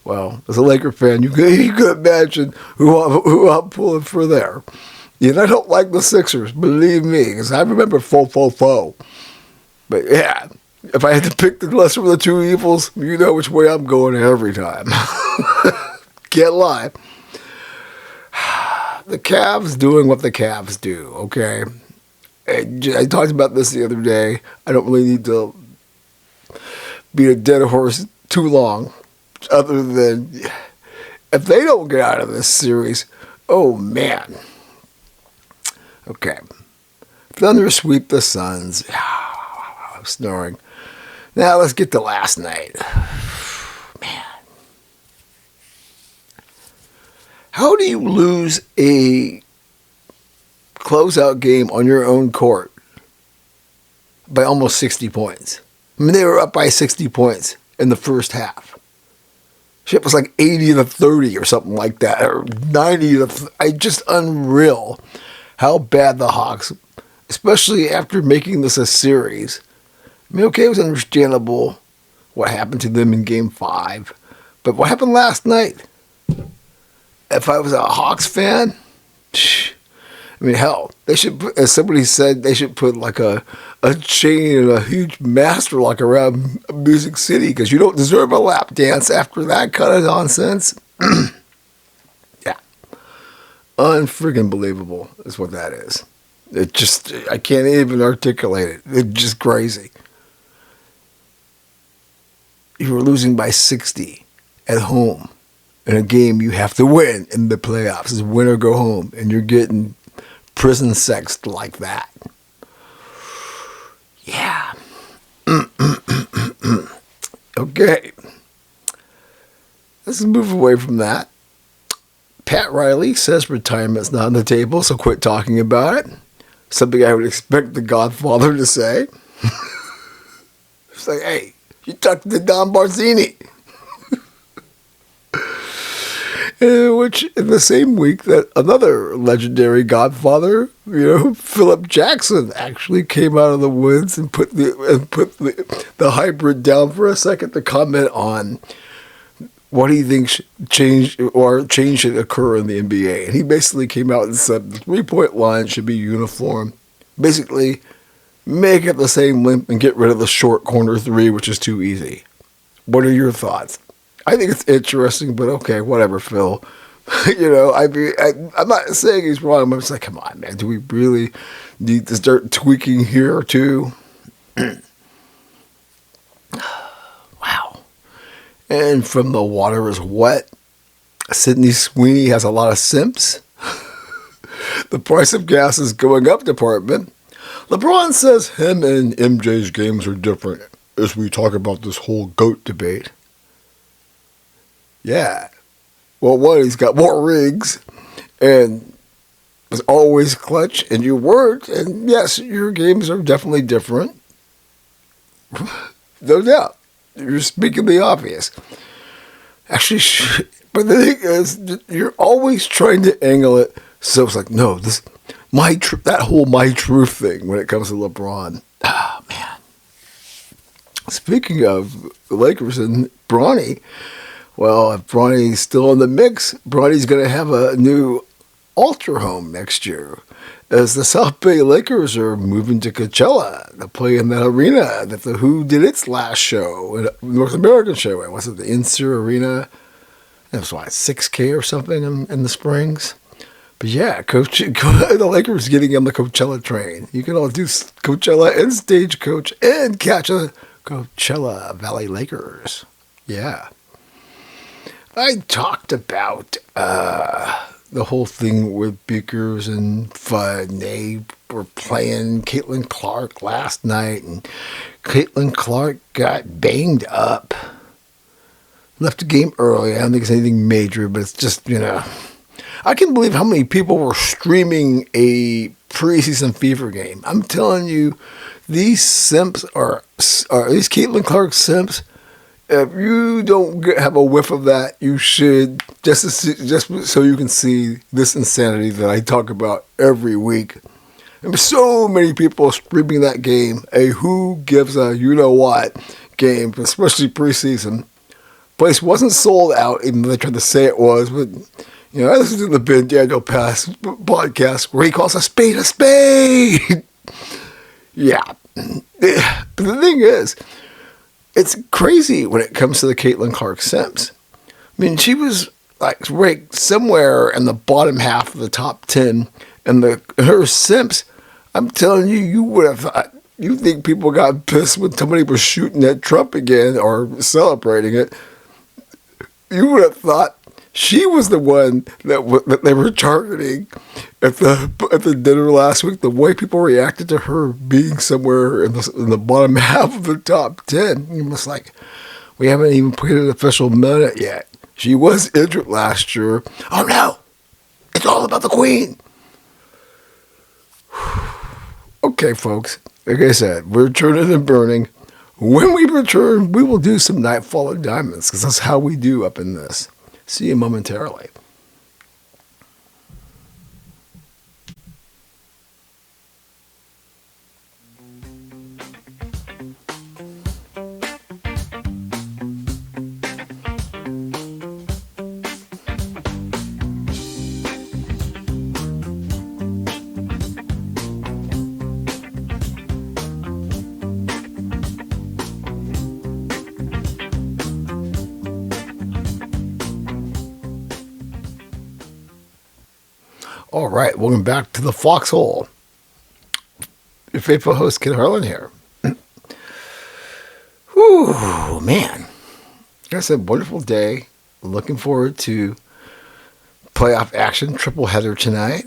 Well, as a Laker fan, you could imagine who I'm pulling for there. And I don't like the Sixers, believe me, because I remember fo. But yeah, if I had to pick the lesser of the two evils, you know which way I'm going every time. Can't lie. The Cavs doing what the Cavs do, okay? I talked about this the other day. I don't really need to beat a dead horse too long, other than if they don't get out of this series, oh man. Okay. Thunder sweep the Suns. I'm snoring. Now let's get to last night. Man. How do you lose a closeout game on your own court by almost 60 points? I mean, they were up by 60 points in the first half. Shit was like 80-30 or something like that, or 90 to just unreal how bad the Hawks, especially after making this a series. I mean, okay, it was understandable what happened to them in Game 5, but what happened last night? If I was a Hawks fan, I mean, hell, they should put, as somebody said, they should put like a chain and a huge master lock around Music City because you don't deserve a lap dance after that kind of nonsense. Yeah. Unfriggin' believable is what that is. It just, I can't even articulate it. It's just crazy. You were losing by 60 at home in a game you have to win in the playoffs. It's win or go home, and you're getting prison sexed like that. Yeah. Okay. Let's move away from that. Pat Riley says retirement's not on the table, so quit talking about it. Something I would expect the Godfather to say. It's like, hey, you talked to Don Barzini. Which, in the same week that another legendary Godfather, Philip Jackson, actually came out of the woods and put the hybrid down for a second to comment on what he thinks change should occur in the NBA. And he basically came out and said the 3-point line should be uniform. Basically, make it the same length and get rid of the short corner three, which is too easy. What are your thoughts? I think it's interesting, but okay, whatever, Phil. I'm not saying he's wrong. I'm just like, come on, man. Do we really need to start tweaking here too? Wow. And from the water is wet, Sydney Sweeney has a lot of simps. The price of gas is going up department. LeBron says him and MJ's games are different as we talk about this whole GOAT debate. Yeah. Well, one, he's got more rings and was always clutch, and you weren't. And yes, your games are definitely different. No doubt. You're speaking the obvious. Actually, but the thing is, you're always trying to angle it. So it's like, no, that whole my truth thing when it comes to LeBron. Ah, man. Speaking of the Lakers and Bronny, well, if Bronny's still in the mix, Bronny's going to have a new Ultra Home next year, as the South Bay Lakers are moving to Coachella to play in that arena that the Who did its last show, North American show. Was it the Insur Arena? It was what, 6K or something in the Springs? But yeah, the Lakers getting on the Coachella train. You can all do Coachella and Stagecoach and catch a Coachella Valley Lakers. Yeah. I talked about the whole thing with Beakers and Fudd. They were playing Caitlin Clark last night, and Caitlin Clark got banged up. Left the game early. I don't think it's anything major, but it's just, I can't believe how many people were streaming a preseason fever game. I'm telling you, these simps are these Caitlin Clark simps. If you don't have a whiff of that, you should, just so you can see this insanity that I talk about every week. There's so many people streaming that game, a who gives a you-know-what game, especially preseason. Place wasn't sold out, even though they tried to say it was, but, I listened to the Ben Daniel Pass podcast where he calls a spade a spade. Yeah. But the thing is, it's crazy when it comes to the Caitlin Clark Sims. I mean, she was like ranked somewhere in the bottom half of the top 10, and her Sims, I'm telling you, you would have thought, you think people got pissed when somebody was shooting at Trump again or celebrating it. You would have thought she was the one that they were targeting at the dinner last week. The way people reacted to her being somewhere in the bottom half of the top 10, you was like, we haven't even played an official minute yet. She was injured last year. Oh no, it's all about the Queen. Okay, folks. Like I said, we're turning and burning. When we return, we will do some Nightfall of Diamonds, because that's how we do up in this. See you momentarily. All right, welcome back to the Foxhole. Your faithful host, Kid Harlan here. Whew, man. It's a wonderful day. Looking forward to playoff action, triple header tonight.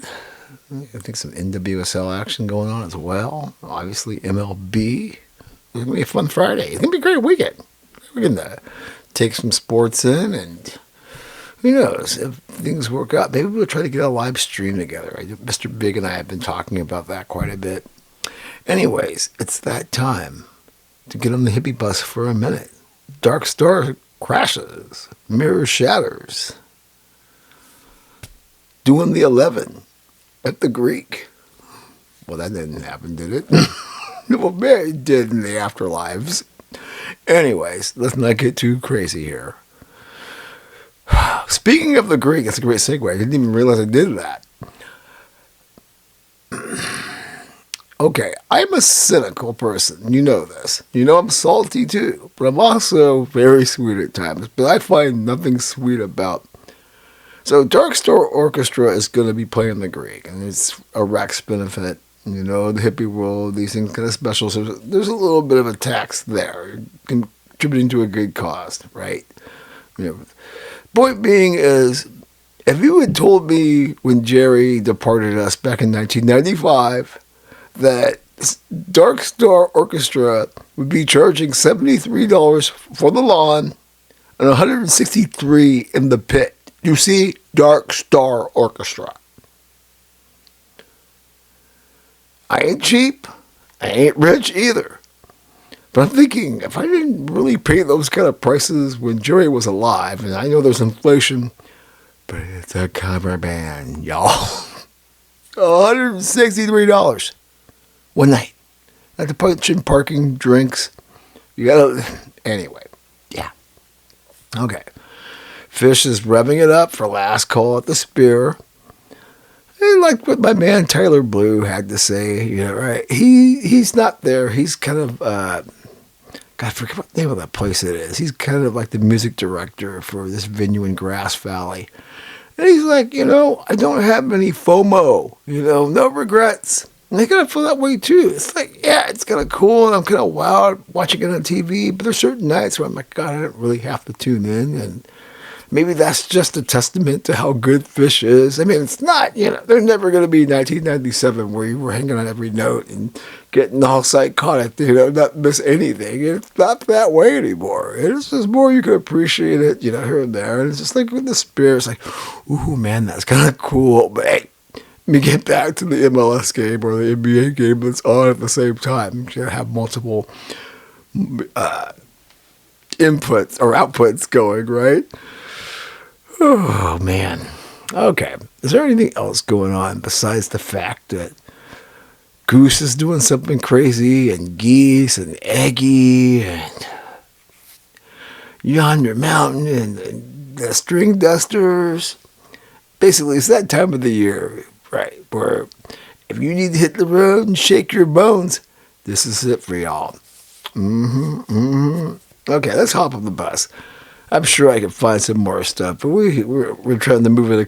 I think some NWSL action going on as well. Obviously, MLB. It's going to be a fun Friday. It's going to be a great weekend. We're going to take some sports in, and who knows, if things work out, maybe we'll try to get a live stream together. Mr. Big and I have been talking about that quite a bit. Anyways, it's that time to get on the hippie bus for a minute. Dark Star crashes. Mirror shatters. Doing the 11 at the Greek. Well, that didn't happen, did it? Well, maybe it did in the afterlives. Anyways, let's not get too crazy here. Speaking of the Greek, that's a great segue. I didn't even realize I did that. Okay, I'm a cynical person. You know this. You know I'm salty too, but I'm also very sweet at times. But I find nothing sweet about. So Dark Star Orchestra is going to be playing the Greek, and it's a Rex benefit. The hippie world, these things kind of special. So there's a little bit of a tax there, contributing to a good cause, right? Point being is, if you had told me when Jerry departed us back in 1995 that Dark Star Orchestra would be charging $73 for the lawn and $163 in the pit. You see, Dark Star Orchestra. I ain't cheap. I ain't rich either. But I'm thinking, if I didn't really pay those kind of prices when Jerry was alive, and I know there's inflation, but it's a cover band, y'all. $163 one night. Not to punch in parking, drinks. You gotta, anyway, yeah. Okay. Fish is revving it up for last call at the Spear. I like what my man Tyler Blue had to say, right? He's not there. He's kind of, God, I forget what the name of that place it is. He's kind of like the music director for this venue in Grass Valley. And he's like, I don't have any FOMO, no regrets. And they kind of feel that way too. It's like, yeah, it's kind of cool, and I'm kind of wowed watching it on TV, but there's certain nights where I'm like, God, I don't really have to tune in. And maybe that's just a testament to how good fish is. I mean, it's not, they're never going to be 1997 where you were hanging on every note and getting all sight caught it, not miss anything. It's not that way anymore. It's just more you can appreciate it, here and there. And it's just like with the Spear, it's like, ooh, man, that's kind of cool. But hey, let me get back to the MLS game or the NBA game that's on at the same time. You have multiple inputs or outputs going, right? Oh, man. Okay. Is there anything else going on besides the fact that Goose is doing something crazy and Geese and Eggy and Yonder Mountain and the String Dusters? Basically, it's that time of the year, right, where if you need to hit the road and shake your bones, this is it for y'all. Okay, let's hop on the bus. I'm sure I can find some more stuff, but we're trying to move it a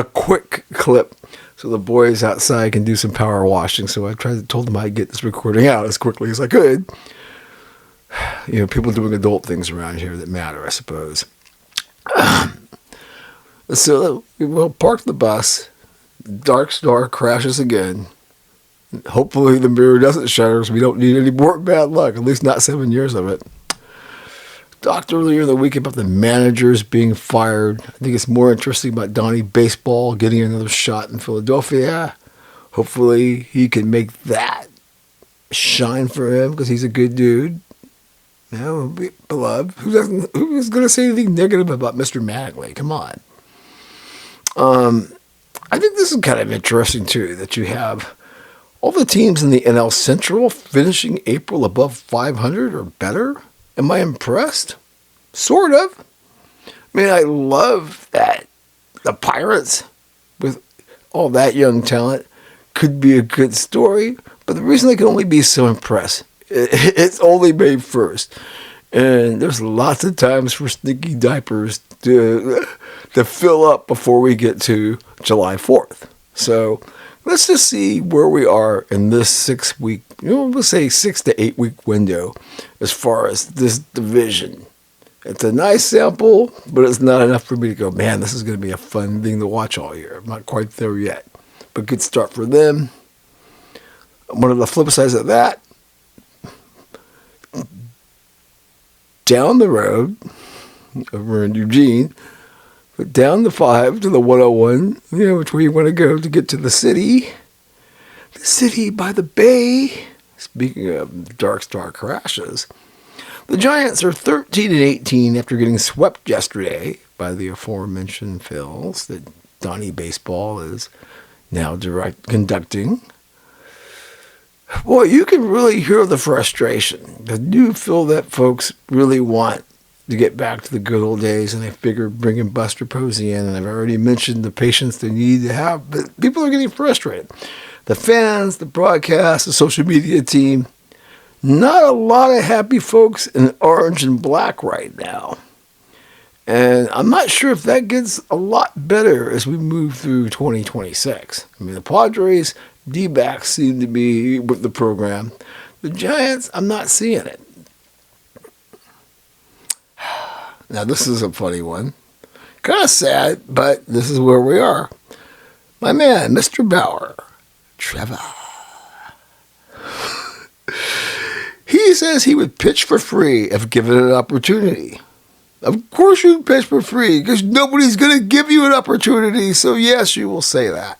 quick clip so the boys outside can do some power washing. So I told them I'd get this recording out as quickly as I could. People doing adult things around here that matter, I suppose. So we'll park the bus. Dark Star crashes again. Hopefully the mirror doesn't shatter because we don't need any more bad luck, at least not 7 years of it. Talked earlier in the week about the managers being fired. I think it's more interesting about Donnie Baseball getting another shot in Philadelphia. Hopefully he can make that shine for him because he's a good dude. Beloved. Who's going to say anything negative about Mr. Mattingly? Come on. I think this is kind of interesting too, that you have all the teams in the NL Central finishing April above 500 or better. Am I impressed? Sort of. I mean, I love that the Pirates, with all that young talent, could be a good story. But the reason I can only be so impressed, it's only May 1st. And there's lots of times for sneaky diapers to fill up before we get to July 4th. So let's just see where we are in this 6 week, let's say 6 to 8 week window as far as this division. It's a nice sample, but it's not enough for me to go, man, this is going to be a fun thing to watch all year. I'm not quite there yet, but good start for them. One of the flip sides of that, down the road over in Eugene, but down the 5 to the 101, which way you want to go to get to the city by the bay. Speaking of Dark Star crashes, the Giants are 13-18 after getting swept yesterday by the aforementioned Phils that Donnie Baseball is now conducting. Boy, you can really hear the frustration. I do feel that folks really want to get back to the good old days, and they figure bringing Buster Posey in, and I've already mentioned the patience they need to have, but people are getting frustrated. The fans, the broadcast, the social media team, not a lot of happy folks in orange and black right now. And I'm not sure if that gets a lot better as we move through 2026. I mean, the Padres, D-backs seem to be with the program. The Giants, I'm not seeing it. Now, this is a funny one. Kind of sad, but this is where we are. My man, Mr. Bauer, Trevor. He says he would pitch for free if given an opportunity. Of course you'd pitch for free, because nobody's going to give you an opportunity, so yes, you will say that.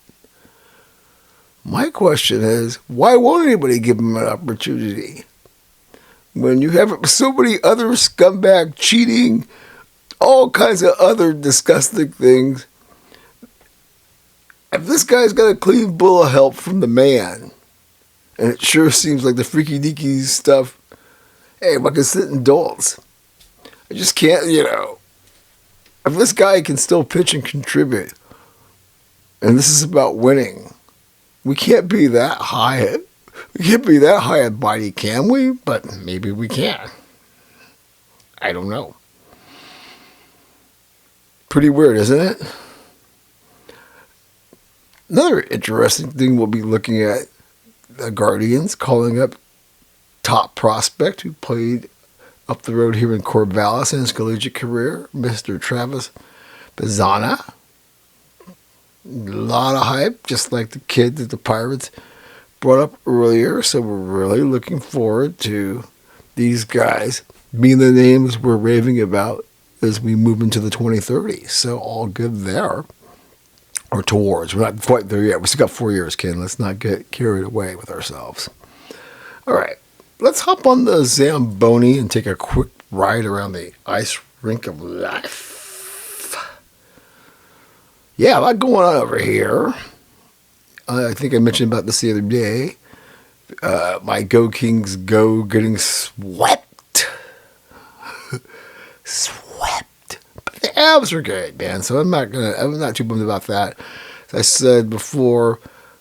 My question is, why won't anybody give him an opportunity? When you have so many other scumbag cheating, all kinds of other disgusting things. If this guy's got a clean bill of health from the man, and it sure seems like the freaky deaky stuff, hey, if I can sit in adults, I just can't, if this guy can still pitch and contribute, and this is about winning, we can't be that high. We can't be that high and mighty, can we? But maybe we can. I don't know. Pretty weird, isn't it? Another interesting thing we'll be looking at, the Guardians calling up top prospect who played up the road here in Corvallis in his collegiate career, Mr. Travis Bazzana. A lot of hype, just like the kid that the Pirates brought up earlier. So we're really looking forward to these guys being the names we're raving about as we move into the 2030s. So all good there. Or towards. We're not quite there yet. We still got 4 years, Ken. Let's not get carried away with ourselves. All right. Let's hop on the Zamboni and take a quick ride around the ice rink of life. Yeah, a lot going on over here. I think I mentioned about this the other day. My Go Kings Go getting swept. Swept. But the Avs are good, man. So I'm not too bummed about that. As I said before,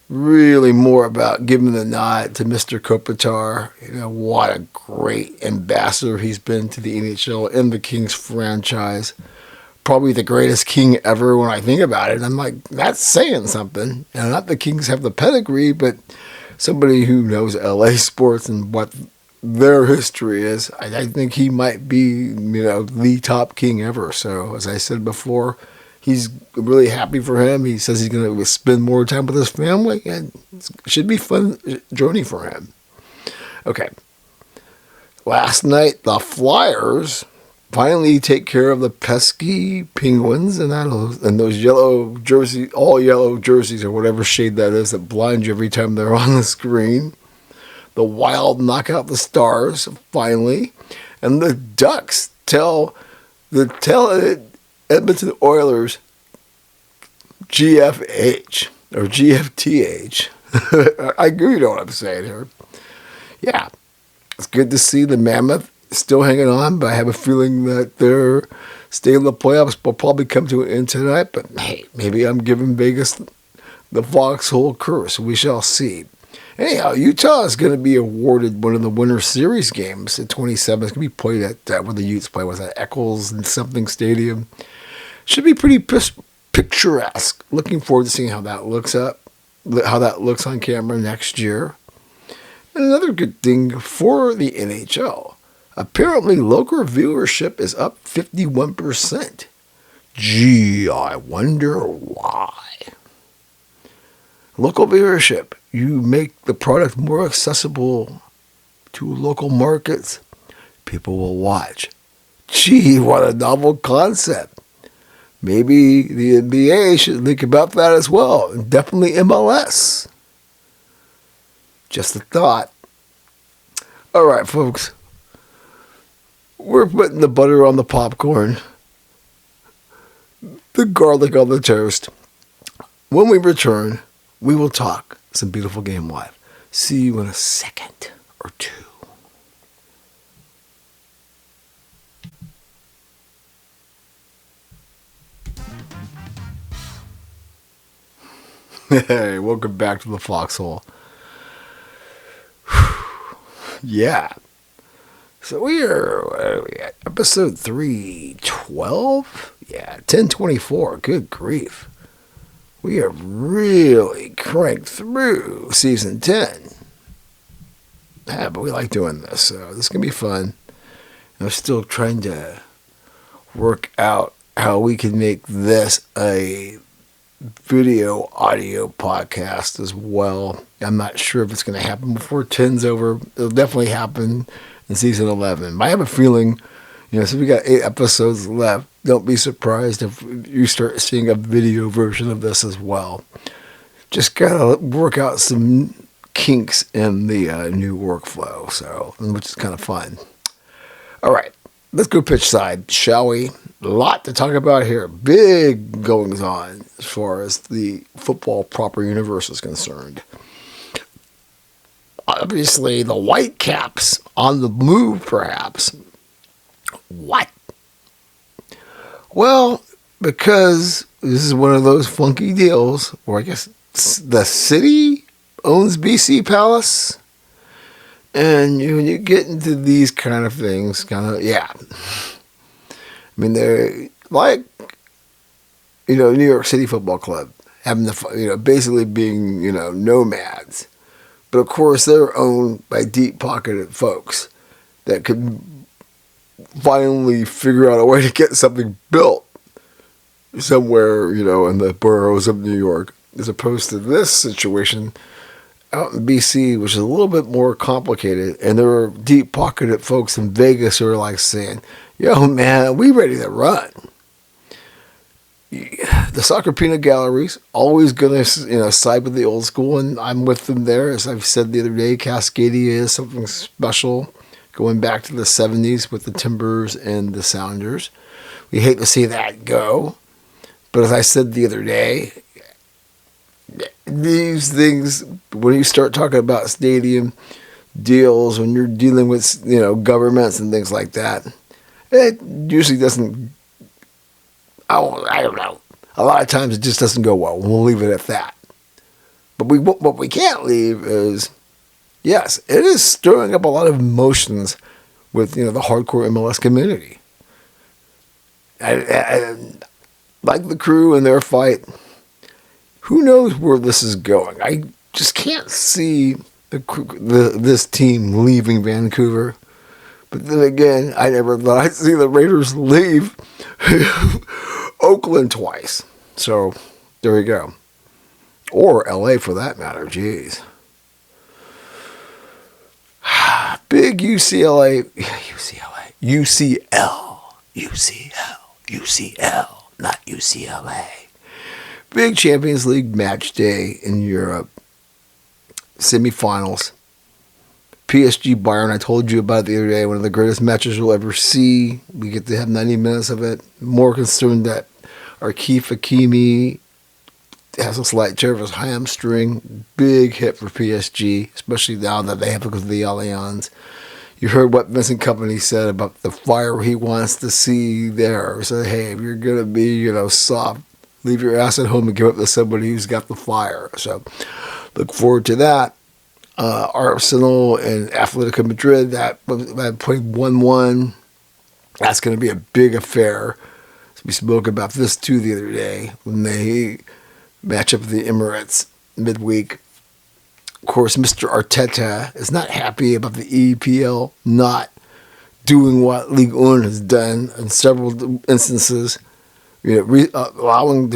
really more about giving the nod to Mr. Kopitar. What a great ambassador he's been to the NHL and the Kings franchise. Probably the greatest king ever when I think about it. I'm like, that's saying something. And not the Kings have the pedigree, but somebody who knows LA sports and what their history is, I think he might be, the top king ever. So, as I said before, he's really happy for him. He says he's going to spend more time with his family, and it should be a fun journey for him. Okay. Last night, the Flyers finally take care of the pesky Penguins and those yellow jerseys, all yellow jerseys or whatever shade that is that blinds you every time they're on the screen. The Wild knock out the Stars finally, and the Ducks tell Edmonton Oilers GFH or GFTH. I agree, you know what I'm saying here. Yeah, it's good to see the Mammoth still hanging on, but I have a feeling that their stay in the playoffs will probably come to an end tonight. But hey, maybe I'm giving Vegas the Foxhole curse. We shall see. Anyhow, Utah is going to be awarded one of the Winter Series games at 27. It's going to be played at where the Utes play. Was that Eccles and something Stadium? Should be pretty picturesque. Looking forward to seeing how that looks on camera next year. And another good thing for the NHL. Apparently, local viewership is up 51%. Gee, I wonder why. Local viewership. You make the product more accessible to local markets. People will watch. Gee, what a novel concept. Maybe the NBA should think about that as well. And definitely MLS. Just a thought. All right, folks. We're putting the butter on the popcorn, the garlic on the toast. When we return, we will talk some beautiful game live. See you in a second or two. Hey, welcome back to the Foxhole. Yeah. So we are at episode 312? Yeah, 1024. Good grief. We have really cranked through season 10. Yeah, but we like doing this, so this is going to be fun. I'm still trying to work out how we can make this a video audio podcast as well. I'm not sure if it's going to happen before 10's over. It'll definitely happen in season 11. I have a feeling, so we got 8 episodes left. Don't be surprised if you start seeing a video version of this as well. Just gotta work out some kinks in the new workflow, which is kind of fun. All right, let's go pitch side, shall we? A lot to talk about here. Big goings on as far as the football proper universe is concerned. Obviously, the Whitecaps on the move, perhaps. What? Well, because this is one of those funky deals where I guess the city owns BC Palace. And when you get into these kind of things, yeah. I mean, they're like, New York City Football Club having basically being, nomads. But of course, they're owned by deep-pocketed folks that could finally figure out a way to get something built somewhere, in the boroughs of New York, as opposed to this situation out in BC, which is a little bit more complicated. And there are deep-pocketed folks in Vegas who are like saying, yo, man, we ready to run. The Soccer Peanut Gallery's always going to, side with the old school, and I'm with them there. As I've said the other day, Cascadia is something special, going back to the 70s with the Timbers and the Sounders. We hate to see that go. But as I said the other day, these things, when you start talking about stadium deals, when you're dealing with, governments and things like that, it usually doesn't, I don't know. A lot of times it just doesn't go well. We'll leave it at that. But what we can't leave is, yes, it is stirring up a lot of emotions with, the hardcore MLS community. And like the Crew and their fight, who knows where this is going? I just can't see this team leaving Vancouver. But then again, I never thought I'd see the Raiders leave Oakland twice. So there we go. Or LA for that matter. Jeez. Big UCLA, UCL, not UCLA. Big Champions League match day in Europe. Semifinals. PSG Bayern, I told you about it the other day, one of the greatest matches you'll ever see. We get to have 90 minutes of it. More concerned that Keith Hakimi has a slight tear of his hamstring. Big hit for PSG, especially now that they have to go to the Allianz. You heard what Vincent Kompany said about the fire he wants to see there. He said, hey, if you're going to be, soft, leave your ass at home and give it to somebody who's got the fire. So look forward to that. Arsenal and Atletico Madrid, that played 1-1. That's going to be a big affair. We spoke about this too the other day when they match up with the Emirates midweek. Of course, Mr. Arteta is not happy about the EPL not doing what Ligue 1 has done in several instances, allowing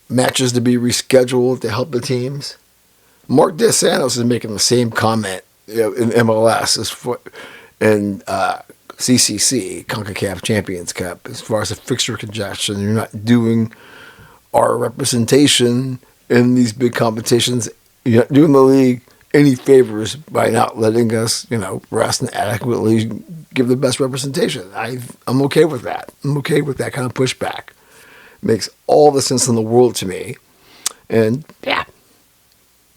matches to be rescheduled to help the teams. Mark DeSantis is making the same comment in MLS and CCC, CONCACAF Champions Cup, as far as the fixture congestion. You're not doing our representation in these big competitions. You're not doing the league any favors by not letting us, rest and adequately give the best representation. I'm okay with that. I'm okay with that kind of pushback. It makes all the sense in the world to me. And, yeah.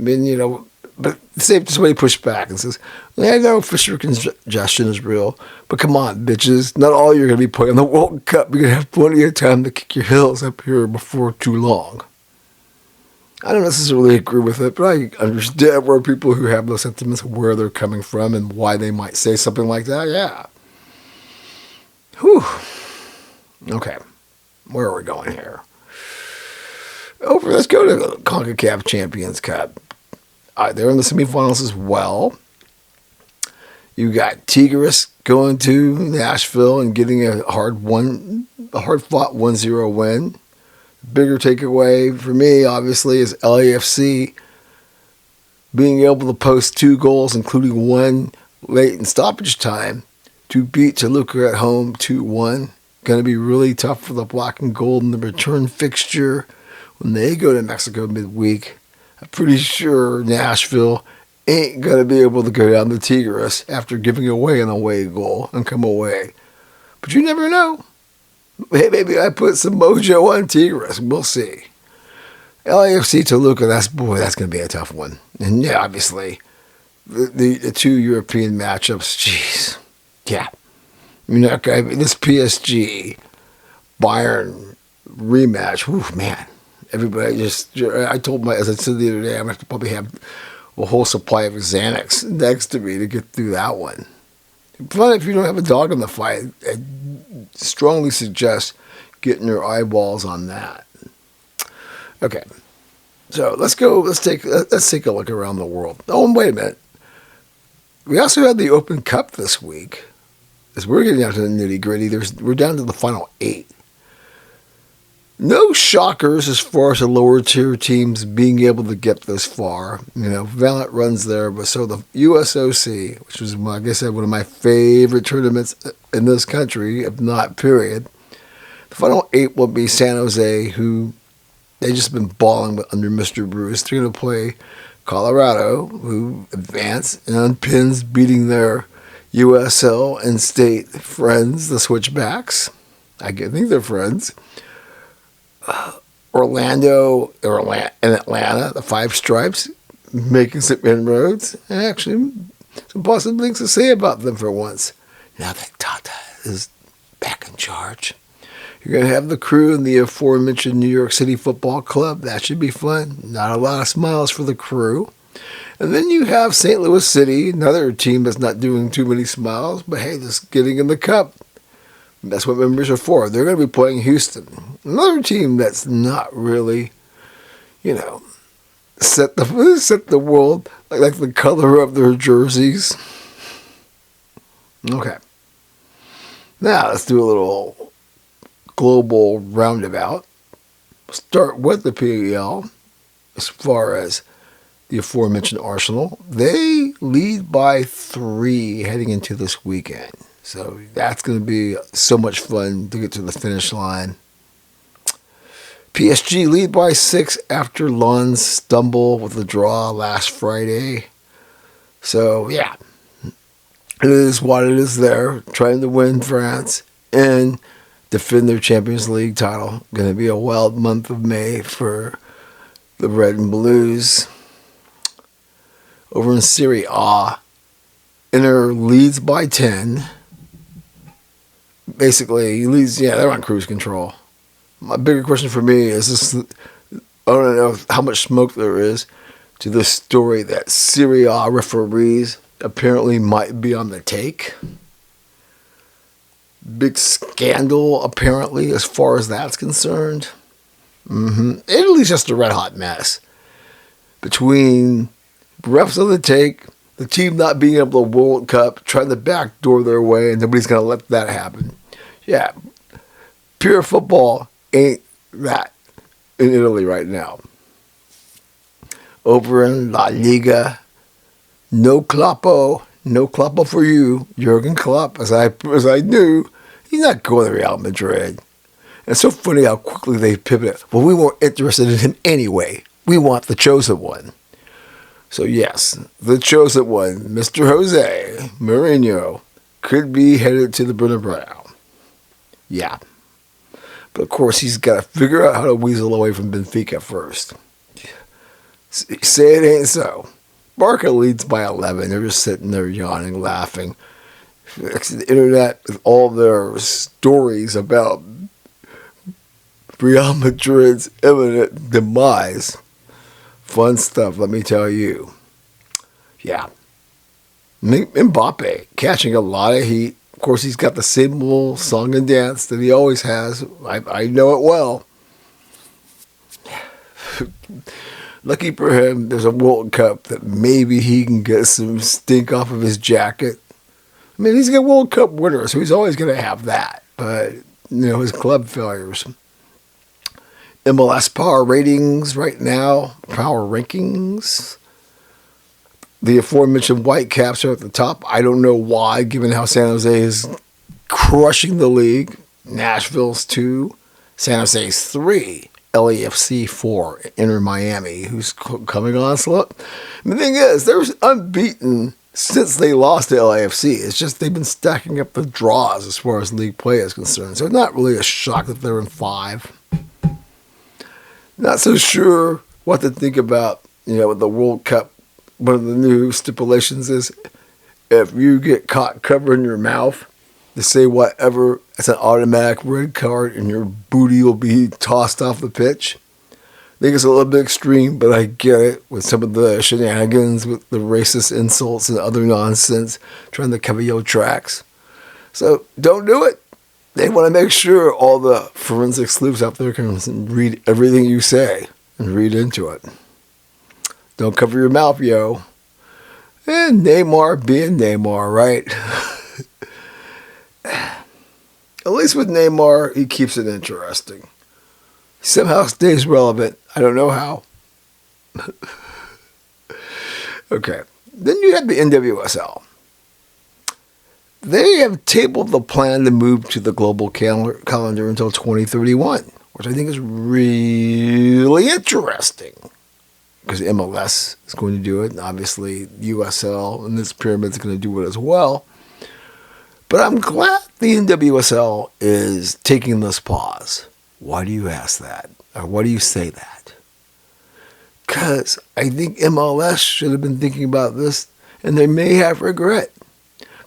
I mean, but somebody pushed back and says, I know fixture congestion is real, but come on, bitches. Not all you're going to be playing the World Cup. You're going to have plenty of time to kick your heels up here before too long. I don't necessarily agree with it, but I understand where people who have those sentiments, where they're coming from and why they might say something like that. Yeah. Whew. Okay. Where are we going here? Let's go to the CONCACAF Champions Cup. They're in the semifinals as well. You got Tigres going to Nashville and getting a hard-fought 1-0 win. Bigger takeaway for me, obviously, is LAFC being able to post 2 goals, including one late in stoppage time, to beat Toluca at home 2-1. Going to be really tough for the black and gold in the return fixture when they go to Mexico midweek. I'm pretty sure Nashville ain't going to be able to go down to Tigres after giving away an away goal and come away. But you never know. Maybe I put some mojo on Tigres. We'll see. LAFC Toluca, that's going to be a tough one. And yeah, obviously, the 2 European matchups, jeez. Yeah. I mean, this PSG Bayern rematch, whew, man. Everybody as I said the other day, I'm going to have to probably have a whole supply of Xanax next to me to get through that one. But if you don't have a dog in the fight, I strongly suggest getting your eyeballs on that. Okay. So let's take a look around the world. Oh, and wait a minute. We also had the Open Cup this week. as we're getting down to the nitty gritty, we're down to the final 8. No shockers as far as the lower tier teams being able to get this far. Valiant runs there, but so the USOC, which was, like I said, one of my favorite tournaments in this country, if not period. The final 8 will be San Jose, who they've just been balling under Mr. Bruce. They're going to play Colorado, who advance and pins, beating their USL and state friends, the Switchbacks. I think they're friends. Orlando and Atlanta, the Five Stripes, making some inroads. And actually, some positive things to say about them for once. Now that Tata is back in charge. You're going to have the Crew and the aforementioned New York City Football Club. That should be fun. Not a lot of smiles for the Crew. And then you have St. Louis City, another team that's not doing too many smiles, but hey, just getting in the cup. That's what members are for. They're going to be playing Houston. Another team that's not really, set the world like the color of their jerseys. Okay. Now let's do a little global roundabout. Start with the PEL as far as the aforementioned Arsenal. They lead by 3 heading into this weekend. So that's going to be so much fun to get to the finish line. PSG lead by 6 after Lens stumble with the draw last Friday. So, yeah, it is what it is there. Trying to win France and defend their Champions League title. Going to be a wild month of May for the Red and Blues. Over in Serie A, Inter leads by 10. Basically, he leads, they're on cruise control. My bigger question for me is this: I don't know how much smoke there is to this story that Serie A referees apparently might be on the take. Big scandal, apparently, as far as that's concerned. Italy's just a red-hot mess. Between refs on the take, the team not being able to World Cup, trying to backdoor their way, and nobody's going to let that happen. Yeah, pure football ain't that in Italy right now. Over in La Liga, no Kloppo for you, Jurgen Klopp. As I knew, he's not going to Real Madrid. And it's so funny how quickly they pivoted. Well, we weren't interested in him anyway. We want the chosen one. So yes, the chosen one, Mr. Jose Mourinho, could be headed to the Bernabeu. Yeah. But of course, he's got to figure out how to weasel away from Benfica first. Say it ain't so. Barca leads by 11. They're just sitting there yawning, laughing. The internet with all their stories about Real Madrid's imminent demise. Fun stuff, let me tell you. Yeah. Mbappe catching a lot of heat. Of course, he's got the same little song and dance that he always has. I know it well. Lucky for him, there's a World Cup that maybe he can get some stink off of his jacket. I mean, he's a World Cup winner, so he's always going to have that. But, his club failures. MLS power ratings right now, power rankings. The aforementioned Whitecaps are at the top. I don't know why, given how San Jose is crushing the league. Nashville's 2, San Jose's 3, LAFC 4, Inter Miami, who's coming on slow. And the thing is, they're unbeaten since they lost to LAFC. It's just they've been stacking up the draws as far as league play is concerned. So it's not really a shock that they're in 5. Not so sure what to think about, with the World Cup. One of the new stipulations is if you get caught covering your mouth to say whatever, it's an automatic red card and your booty will be tossed off the pitch. I think it's a little bit extreme, but I get it with some of the shenanigans with the racist insults and other nonsense trying to cover your tracks. So don't do it. They want to make sure all the forensic sleuths out there can read everything you say and read into it. Don't cover your mouth, yo. And Neymar being Neymar, right? At least with Neymar, he keeps it interesting. He somehow stays relevant. I don't know how. Okay. Then you have the NWSL. They have tabled the plan to move to the global calendar until 2031, which I think is really interesting. Because MLS is going to do it, and obviously USL and this pyramid is going to do it as well. But I'm glad the NWSL is taking this pause. Why do you ask that? Or why do you say that? Because I think MLS should have been thinking about this, and they may have regret.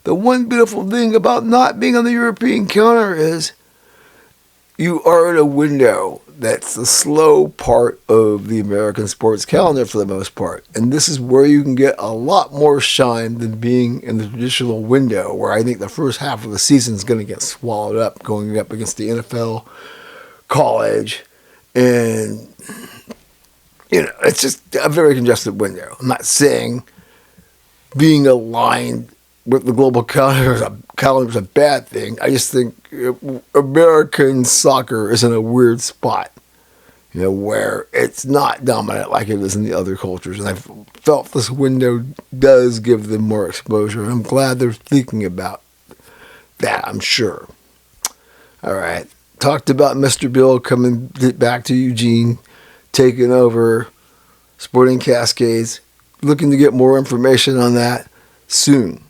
The one beautiful thing about not being on the European calendar is you are in a window that's the slow part of the American sports calendar for the most part. And this is where you can get a lot more shine than being in the traditional window, where I think the first half of the season is going to get swallowed up going up against the NFL, college, and it's just a very congested window. I'm not saying being aligned with the global calendar is a bad thing. I just think American soccer is in a weird spot, where it's not dominant like it is in the other cultures. And I felt this window does give them more exposure. I'm glad they're thinking about that, I'm sure. All right. Talked about Mr. Bill coming back to Eugene, taking over Sporting Cascades. Looking to get more information on that soon.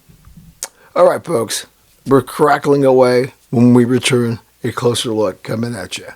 All right, folks, we're crackling away. When we return, a closer look coming at you.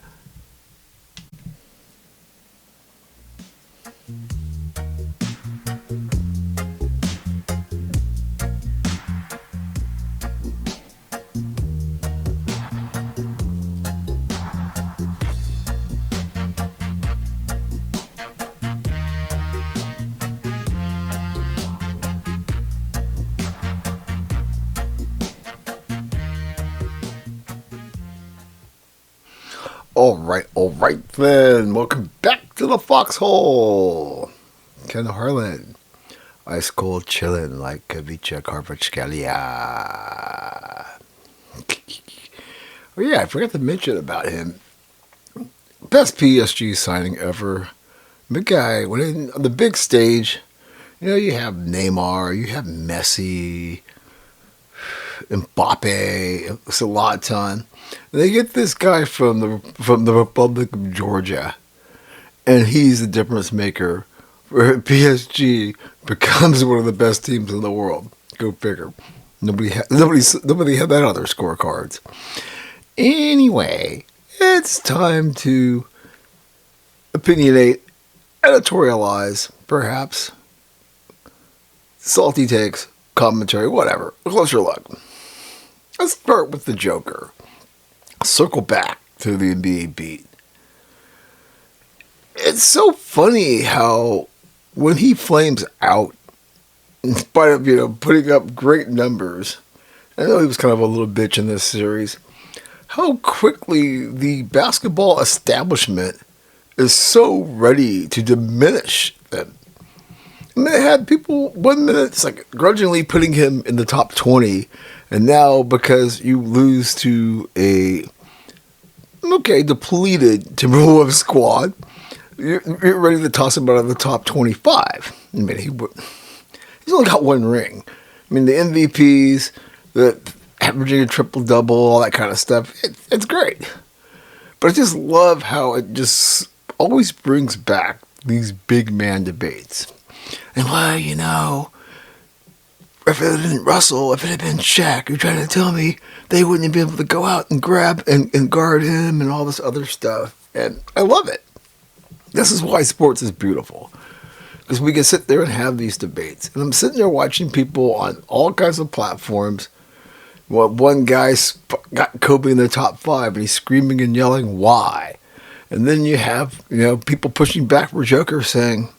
All right then. Welcome back to the Foxhole. Ken Harlan. Ice cold chillin' like Kavicha Kvaratskhelia. Oh yeah, I forgot to mention about him. Best PSG signing ever. The guy went in on the big stage. You have Neymar, you have Messi, Mbappe, Zlatan. And they get this guy from the Republic of Georgia, and he's the difference maker where PSG becomes one of the best teams in the world. Go figure. Nobody had that on their scorecards. Anyway, it's time to opinionate, editorialize, perhaps. Salty takes, commentary, whatever. A closer look. Let's start with the Joker. Circle back to the NBA beat. It's so funny how when he flames out, in spite of putting up great numbers, I know he was kind of a little bitch in this series, how quickly the basketball establishment is so ready to diminish them. I mean, they had people 1 minute it's like grudgingly putting him in the top 20, and now because you lose to a depleted Timberwolves squad, you're ready to toss him out of the top 25. I mean, he's only got one ring. I mean, the MVPs, the averaging a triple-double, all that kind of stuff, it's great. But I just love how it just always brings back these big man debates. And if it had been Russell, if it had been Shaq, you're trying to tell me they wouldn't be able to go out and grab and guard him and all this other stuff. And I love it. This is why sports is beautiful. Because we can sit there and have these debates. And I'm sitting there watching people on all kinds of platforms. Well, one guy's got Kobe in the top 5 and he's screaming and yelling, why? And then you have, people pushing back for Joker saying,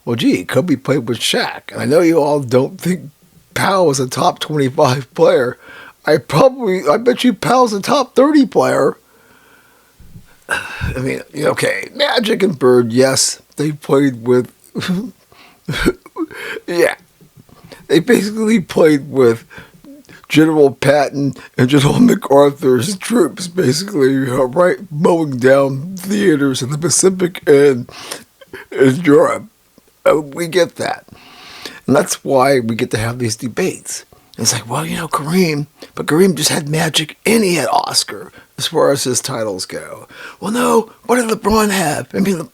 well, gee, Kobe played with Shaq. And I know you all don't think Powell is a top 25 player. I bet you Powell's a top 30 player. I mean, okay, Magic and Bird, yes, they played with, yeah, they basically played with General Patton and General MacArthur's troops, basically, right, mowing down theaters in the Pacific and in Europe. We get that. And that's why we get to have these debates. It's like, well, Kareem just had magic and he had Oscar as far as his titles go. Well, no, what did LeBron have? I mean,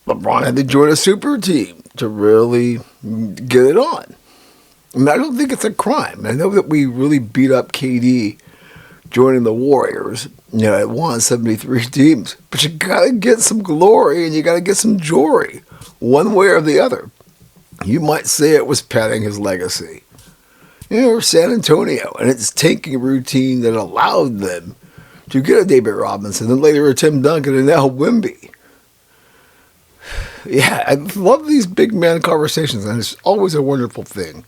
LeBron had to join a super team to really get it on. I mean, I don't think it's a crime. I know that we really beat up KD joining the Warriors, at 173 teams. But you got to get some glory and you got to get some jewelry, one way or the other. You might say it was padding his legacy. Or San Antonio and its tanking routine that allowed them to get a David Robinson and later a Tim Duncan and now Wemby. Yeah, I love these big man conversations, and it's always a wonderful thing.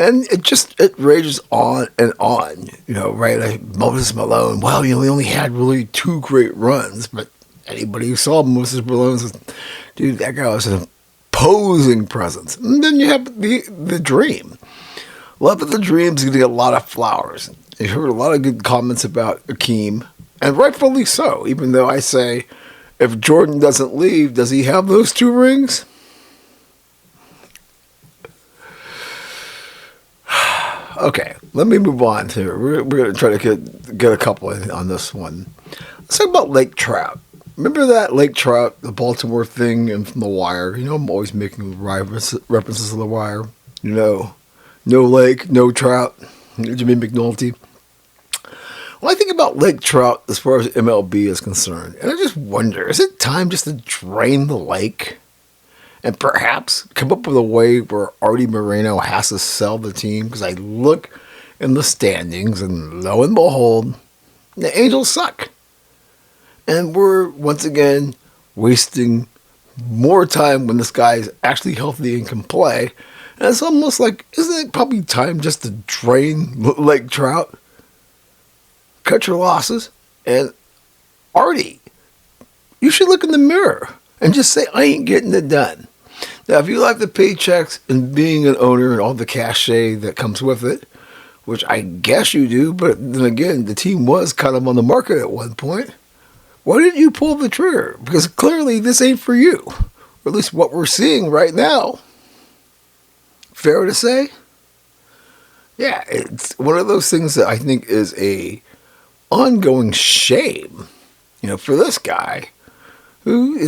And it rages on and on, right? Like Moses Malone, well, we only had really 2 great runs, but anybody who saw Moses Malone says, dude, that guy was an imposing presence. And then you have the Dream. Love that the Dream's going to get a lot of flowers. You heard a lot of good comments about Akeem, and rightfully so, even though I say, if Jordan doesn't leave, does he have those 2 rings? Okay, let me move on here. We're going to try to get a couple on this one. Let's talk about Lake Trout. Remember that Lake Trout, the Baltimore thing and from The Wire? I'm always making references to The Wire. No lake, no trout. Jimmy McNulty. Well, I think about Lake Trout as far as MLB is concerned, and I just wonder, is it time just to drain the lake? And perhaps come up with a way where Artie Moreno has to sell the team? Because I look in the standings, and lo and behold, the Angels suck. And we're, once again, wasting more time when this guy is actually healthy and can play. And it's almost like, isn't it probably time just to drain Lake Trout? Cut your losses. And Artie, you should look in the mirror and just say, I ain't getting it done. Now, if you like the paychecks and being an owner and all the cachet that comes with it, which I guess you do, but then again, the team was kind of on the market at one point, why didn't you pull the trigger? Because clearly this ain't for you, or at least what we're seeing right now. Fair to say? Yeah, it's one of those things that I think is a ongoing shame, for this guy who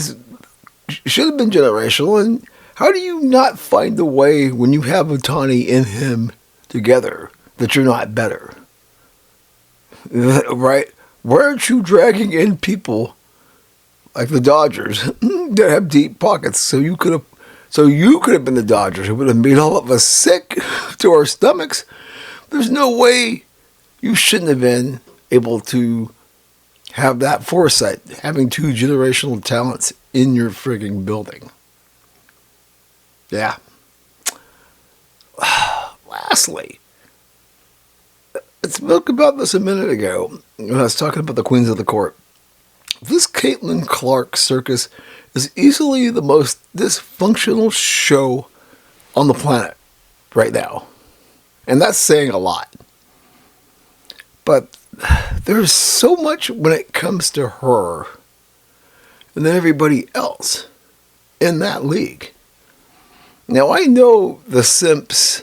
should have been generational. And how do you not find a way when you have Ohtani and him together that you're not better? Right? Why aren't you dragging in people like the Dodgers that have deep pockets? So you could have been the Dodgers. It would have made all of us sick to our stomachs. There's no way you shouldn't have been able to have that foresight, having 2 generational talents in your frigging building. Yeah. Lastly, I spoke about this a minute ago when I was talking about the Queens of the Court. This Caitlin Clark circus is easily the most dysfunctional show on the planet right now. And that's saying a lot. But there's so much when it comes to her and then everybody else in that league. Now, I know the simps,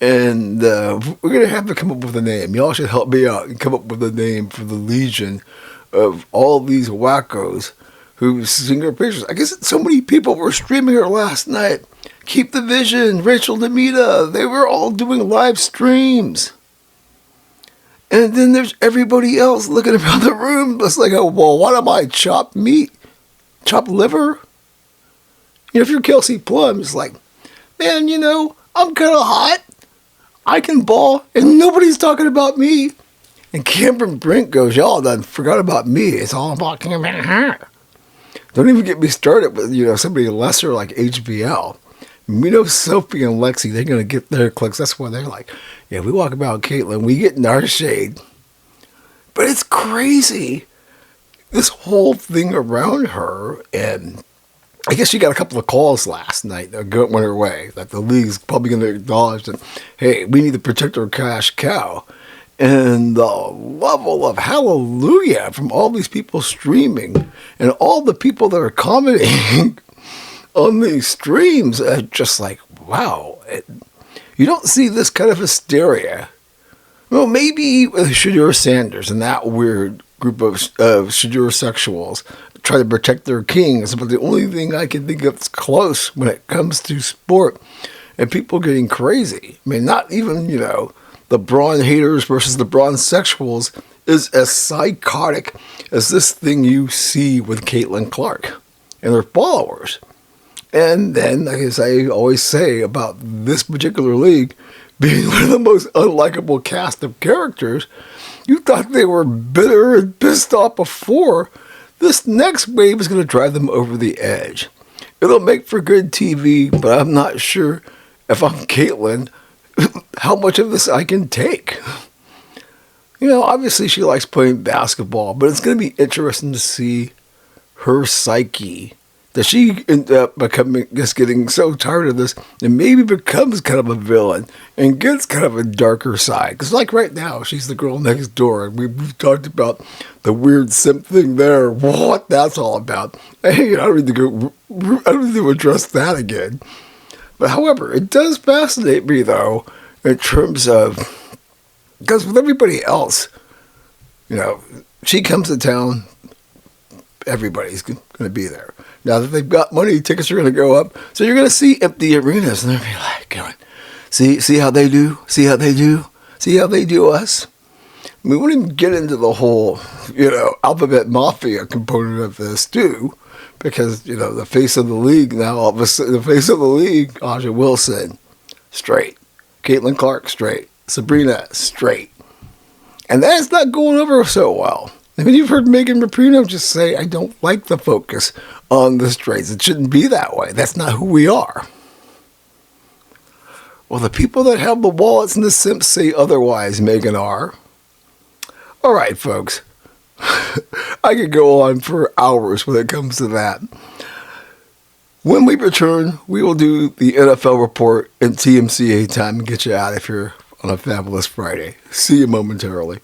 and we're going to have to come up with a name. Y'all should help me out and come up with a name for the legion of all these wackos who sing her pictures. I guess so many people were streaming her last night. Keep the Vision, Rachel Demita, they were all doing live streams. And then there's everybody else looking around the room. It's like, well, what am I, chopped meat? Chopped liver? If you're Kelsey Plum, it's like, man, I'm kind of hot. I can ball, and nobody's talking about me. And Cameron Brink goes, y'all done forgot about me. It's all about Cameron. Don't even get me started with, somebody lesser like HBL. We know Sophie and Lexi, they're going to get their clicks. That's why they're like, yeah, we walk about Caitlin, we get in our shade. But it's crazy. This whole thing around her, and I guess she got a couple of calls last night that went her way, that the league's probably going to acknowledge that, hey, we need to protect our cash cow. And the level of hallelujah from all these people streaming and all the people that are commenting on these streams, just like, wow, you don't see this kind of hysteria. Well, maybe Shedeur Sanders and that weird group of Shedeur sexuals try to protect their kings, but the only thing I can think of that's close when it comes to sport and people getting crazy, I mean, not even, the Braun haters versus the Braun sexuals, is as psychotic as this thing you see with Caitlin Clark and their followers. And then, as I always say about this particular league being one of the most unlikable cast of characters, you thought they were bitter and pissed off before. This next wave is going to drive them over the edge. It'll make for good TV, but I'm not sure if I'm Caitlin how much of this I can take. Obviously she likes playing basketball, but it's going to be interesting to see her psyche. That she ends up getting so tired of this and maybe becomes kind of a villain and gets kind of a darker side. Because like right now, she's the girl next door. And we've talked about the weird simp thing there, what that's all about. Hey, I don't need to address that again. But however, it does fascinate me though, in terms of, because with everybody else, she comes to town, everybody's going to be there. Now that they've got money, tickets are going to go up. So you're going to see empty arenas, and they're going to be like, going, see how they do? See how they do? See how they do us? We won't even get into the whole, alphabet mafia component of this, too. Because, the face of the league now, all of a sudden, the face of the league, Aja Wilson, straight. Caitlin Clark, straight. Sabrina, straight. And that's not going over so well. I mean, you've heard Megan Rapinoe just say, I don't like the focus on the straights. It shouldn't be that way. That's not who we are. Well, the people that have the wallets and the simps say otherwise, Megan R. All right, folks. I could go on for hours when it comes to that. When we return, we will do the NFL report in TMCA time and get you out of here on a fabulous Friday. See you momentarily.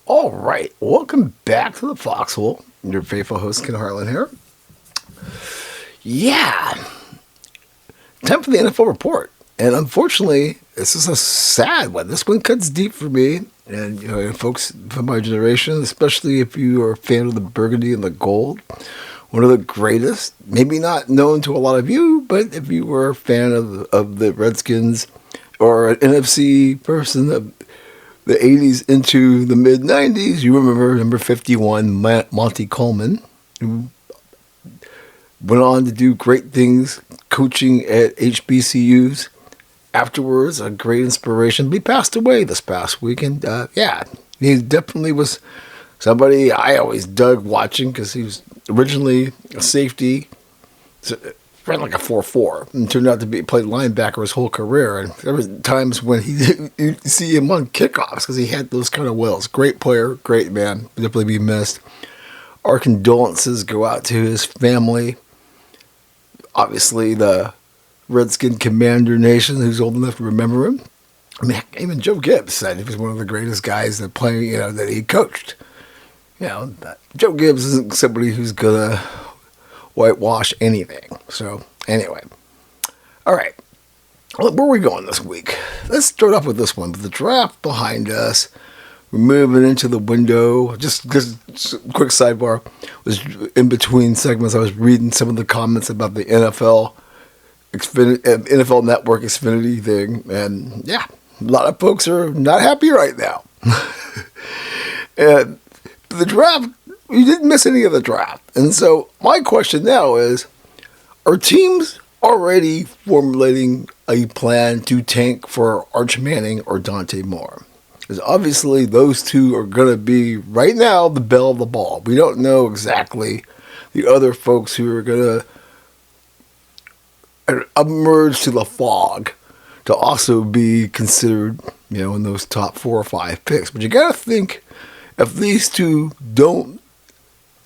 All right, welcome back to the Foxhole. Your faithful host, Ken Harlan here. Yeah, time for the NFL report. And unfortunately, this is a sad one. This one cuts deep for me. And, folks from my generation, especially if you are a fan of the burgundy and the gold, one of the greatest, maybe not known to a lot of you, but if you were a fan of the Redskins or an NFC person of the 80s into the mid-90s, you remember number 51, Monty Coleman, who went on to do great things coaching at HBCUs. Afterwards, a great inspiration. But he passed away this past week, and he definitely was somebody I always dug watching because he was originally a safety, ran like a 4.4, and turned out to played linebacker his whole career. And there were times when you see him on kickoffs because he had those kind of wills. Great player, great man, definitely be missed. Our condolences go out to his family. Obviously, the Redskin Commander Nation, who's old enough to remember him. I mean, even Joe Gibbs said he was one of the greatest guys that that he coached. Joe Gibbs isn't somebody who's gonna whitewash anything. So anyway, all right, where are we going this week? Let's start off with this one. With the draft behind us, we're moving into the window. Just a quick sidebar, was in between segments. I was reading some of the comments about the NFL Network Xfinity thing, and A lot of folks are not happy right now. And the draft, you didn't miss any of the draft. And so my question now is, are teams already formulating a plan to tank for Arch Manning or Dante Moore? Because obviously those two are going to be, right now, the belle of the ball. We don't know exactly the other folks who are going to emerge to the fog to also be considered, in those top 4 or 5 picks. But you got to think, if these two don't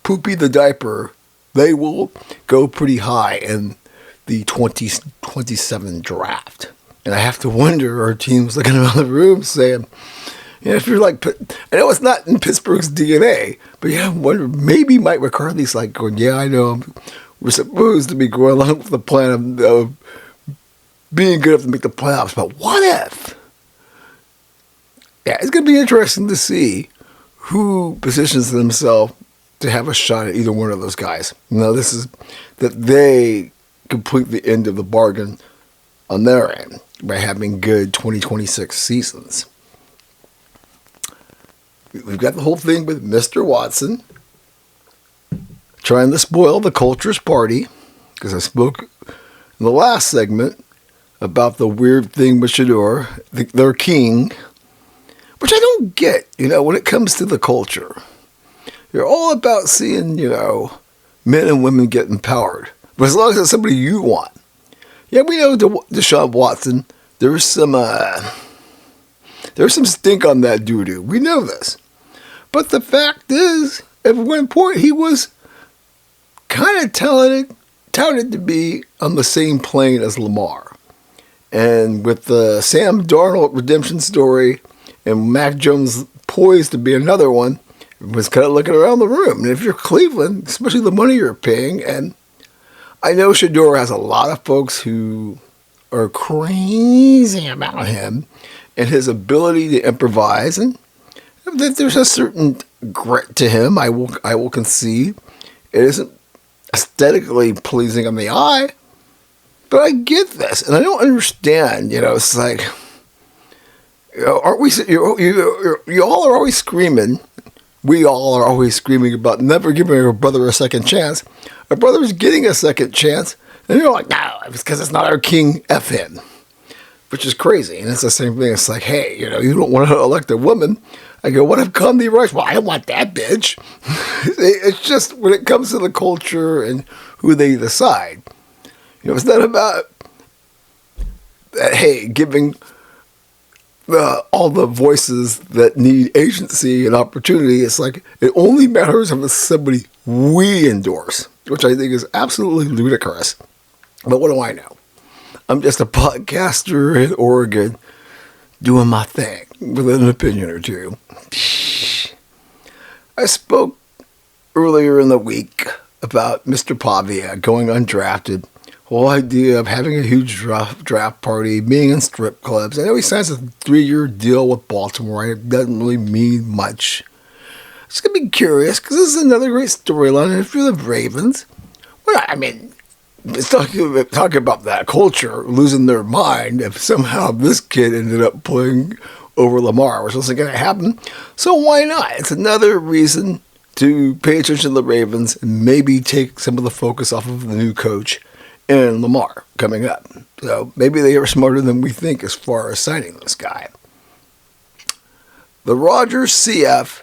poopy the diaper, they will go pretty high in the 2027 draft. And I have to wonder, are teams looking around the room saying, if you're like, I know it's not in Pittsburgh's DNA, but I wonder, maybe Mike McCarthy's like going, yeah, I know, we're supposed to be going along with the plan of being good enough to make the playoffs, but what if? Yeah, it's going to be interesting to see who positions themselves to have a shot at either one of those guys. This is that they complete the end of the bargain on their end by having good 2026 seasons. We've got the whole thing with Mr. Watson trying to spoil the culture's party, because I spoke in the last segment about the weird thing with Shador, their king, which I don't get, when it comes to the culture. You're all about seeing, men and women get empowered. But as long as it's somebody you want. Yeah, we know Deshaun Watson, there's some stink on that doo-doo. We know this. But the fact is, at one point, he was kind of touted to be on the same plane as Lamar. And with the Sam Darnold redemption story and Mac Jones poised to be another one, it was kind of looking around the room. And if you're Cleveland, especially the money you're paying, and I know Shador has a lot of folks who are crazy about him and his ability to improvise, and there's a certain grit to him, I will concede. It isn't aesthetically pleasing on the eye, but I get this, and I don't understand. It's like, aren't we? You all are always screaming. We all are always screaming about never giving our brother a second chance. Our brother's getting a second chance, and you're like, no, it's because it's not our king. F him, which is crazy. And it's the same thing. It's like, hey, you don't want to elect a woman. I go, what if Condi Rice? Well, I don't want that bitch. It's just when it comes to the culture and who they decide. It's not about that, hey, giving all the voices that need agency and opportunity. It's like, it only matters if it's somebody we endorse, which I think is absolutely ludicrous. But what do I know? I'm just a podcaster in Oregon doing my thing with an opinion or two. I spoke earlier in the week about Mr. Pavia going undrafted. Whole idea of having a huge draft party, being in strip clubs. I know he signs a 3-year deal with Baltimore. It doesn't really mean much. It's going to be curious, because this is another great storyline. And if you're the Ravens, well, I mean, it's talking about that culture losing their mind if somehow this kid ended up playing over Lamar, which wasn't going to happen. So why not? It's another reason to pay attention to the Ravens and maybe take some of the focus off of the new coach and Lamar coming up. So maybe they are smarter than we think as far as signing this guy. The Rodgers CF,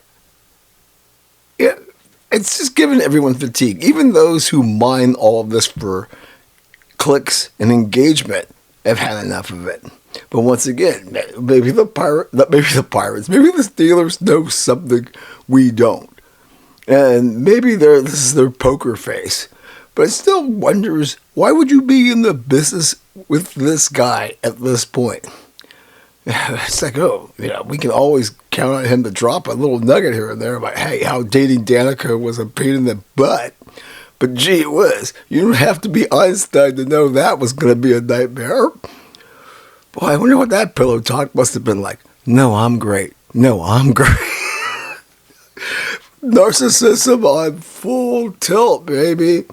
it's just giving everyone fatigue. Even those who mine all of this for clicks and engagement have had enough of it. But once again, maybe the Pirates, maybe the Steelers know something we don't. And maybe this is their poker face. But it still wonders, why would you be in the business with this guy at this point? It's like, we can always count on him to drop a little nugget here and there about, hey, how dating Danica was a pain in the butt. But gee whiz, you don't have to be Einstein to know that was going to be a nightmare. Boy, I wonder what that pillow talk must have been like. No, I'm great. No, I'm great. Narcissism on full tilt, baby.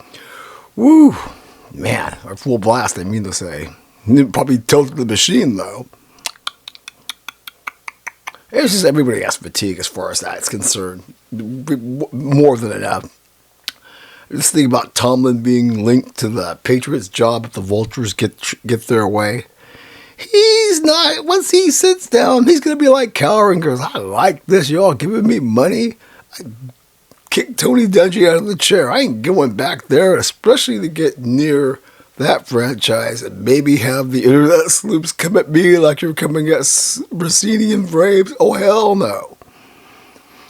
Woo, man, or full blast, I mean to say. Probably tilted the machine, though. It's just everybody has fatigue as far as that's concerned. More than enough. Just think about Tomlin being linked to the Patriots' job if the Vultures get their way. He's not. Once he sits down, he's going to be like Cowher and goes, I like this. Y'all giving me money. I kicked Tony Dungy out of the chair. I ain't going back there, especially to get near that franchise and maybe have the internet sleuths come at me like you're coming at Rossini and Braves. Oh, hell no.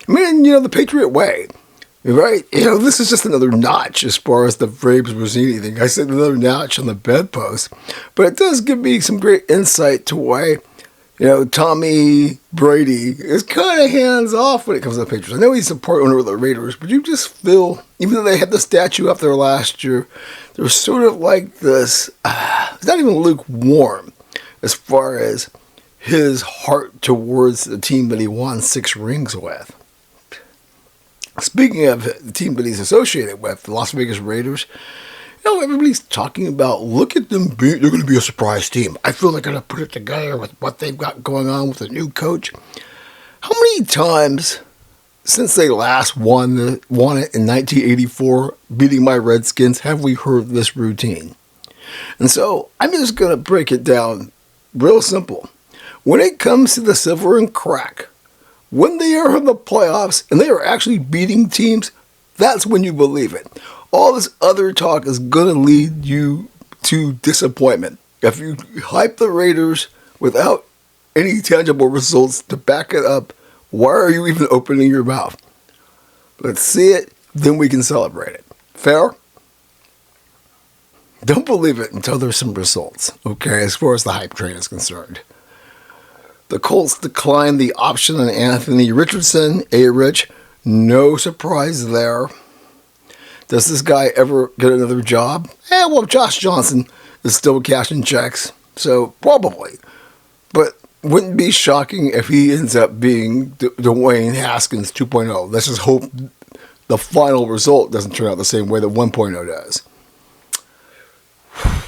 I mean, the Patriot way. Right? This is just another notch as far as the Braves Rossini thing. I said another notch on the bedpost. But it does give me some great insight to why, Tommy Brady is kind of hands off when it comes to the Patriots. I know he's a part owner of the Raiders, but you just feel, even though they had the statue up there last year, they're sort of like this, it's not even lukewarm as far as his heart towards the team that he won 6 rings with. Speaking of the team that he's associated with, the Las Vegas Raiders, everybody's talking about, look at them, they're going to be a surprise team. I feel they're going to put it together with what they've got going on with the new coach. How many times since they last won it in 1984, beating my Redskins, have we heard this routine? And so I'm just going to break it down real simple. When it comes to the silver and crack, when they are in the playoffs and they are actually beating teams, that's when you believe it. All this other talk is going to lead you to disappointment. If you hype the Raiders without any tangible results to back it up, why are you even opening your mouth? Let's see it, then we can celebrate it. Fair? Don't believe it until there's some results, okay, as far as the hype train is concerned. The Colts declined the option on Anthony Richardson, A-Rich. No surprise there. Does this guy ever get another job? Well, Josh Johnson is still cashing checks, so probably. But wouldn't be shocking if he ends up being Dwayne Haskins 2.0. Let's just hope the final result doesn't turn out the same way that 1.0 does.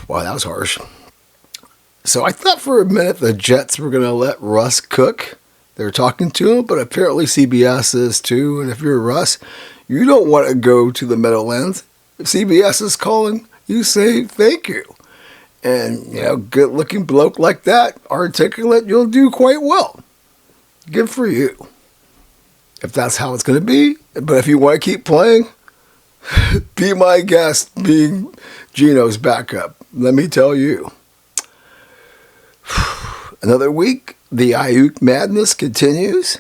Wow, that was harsh. So I thought for a minute the Jets were going to let Russ cook. They were talking to him, but apparently CBS is too. And if you're Russ, you don't want to go to the Meadowlands. If CBS is calling, you say thank you. And, good-looking bloke like that, articulate, you'll do quite well. Good for you. If that's how it's going to be. But if you want to keep playing, be my guest being Gino's backup. Let me tell you. Another week, the Ayuk madness continues.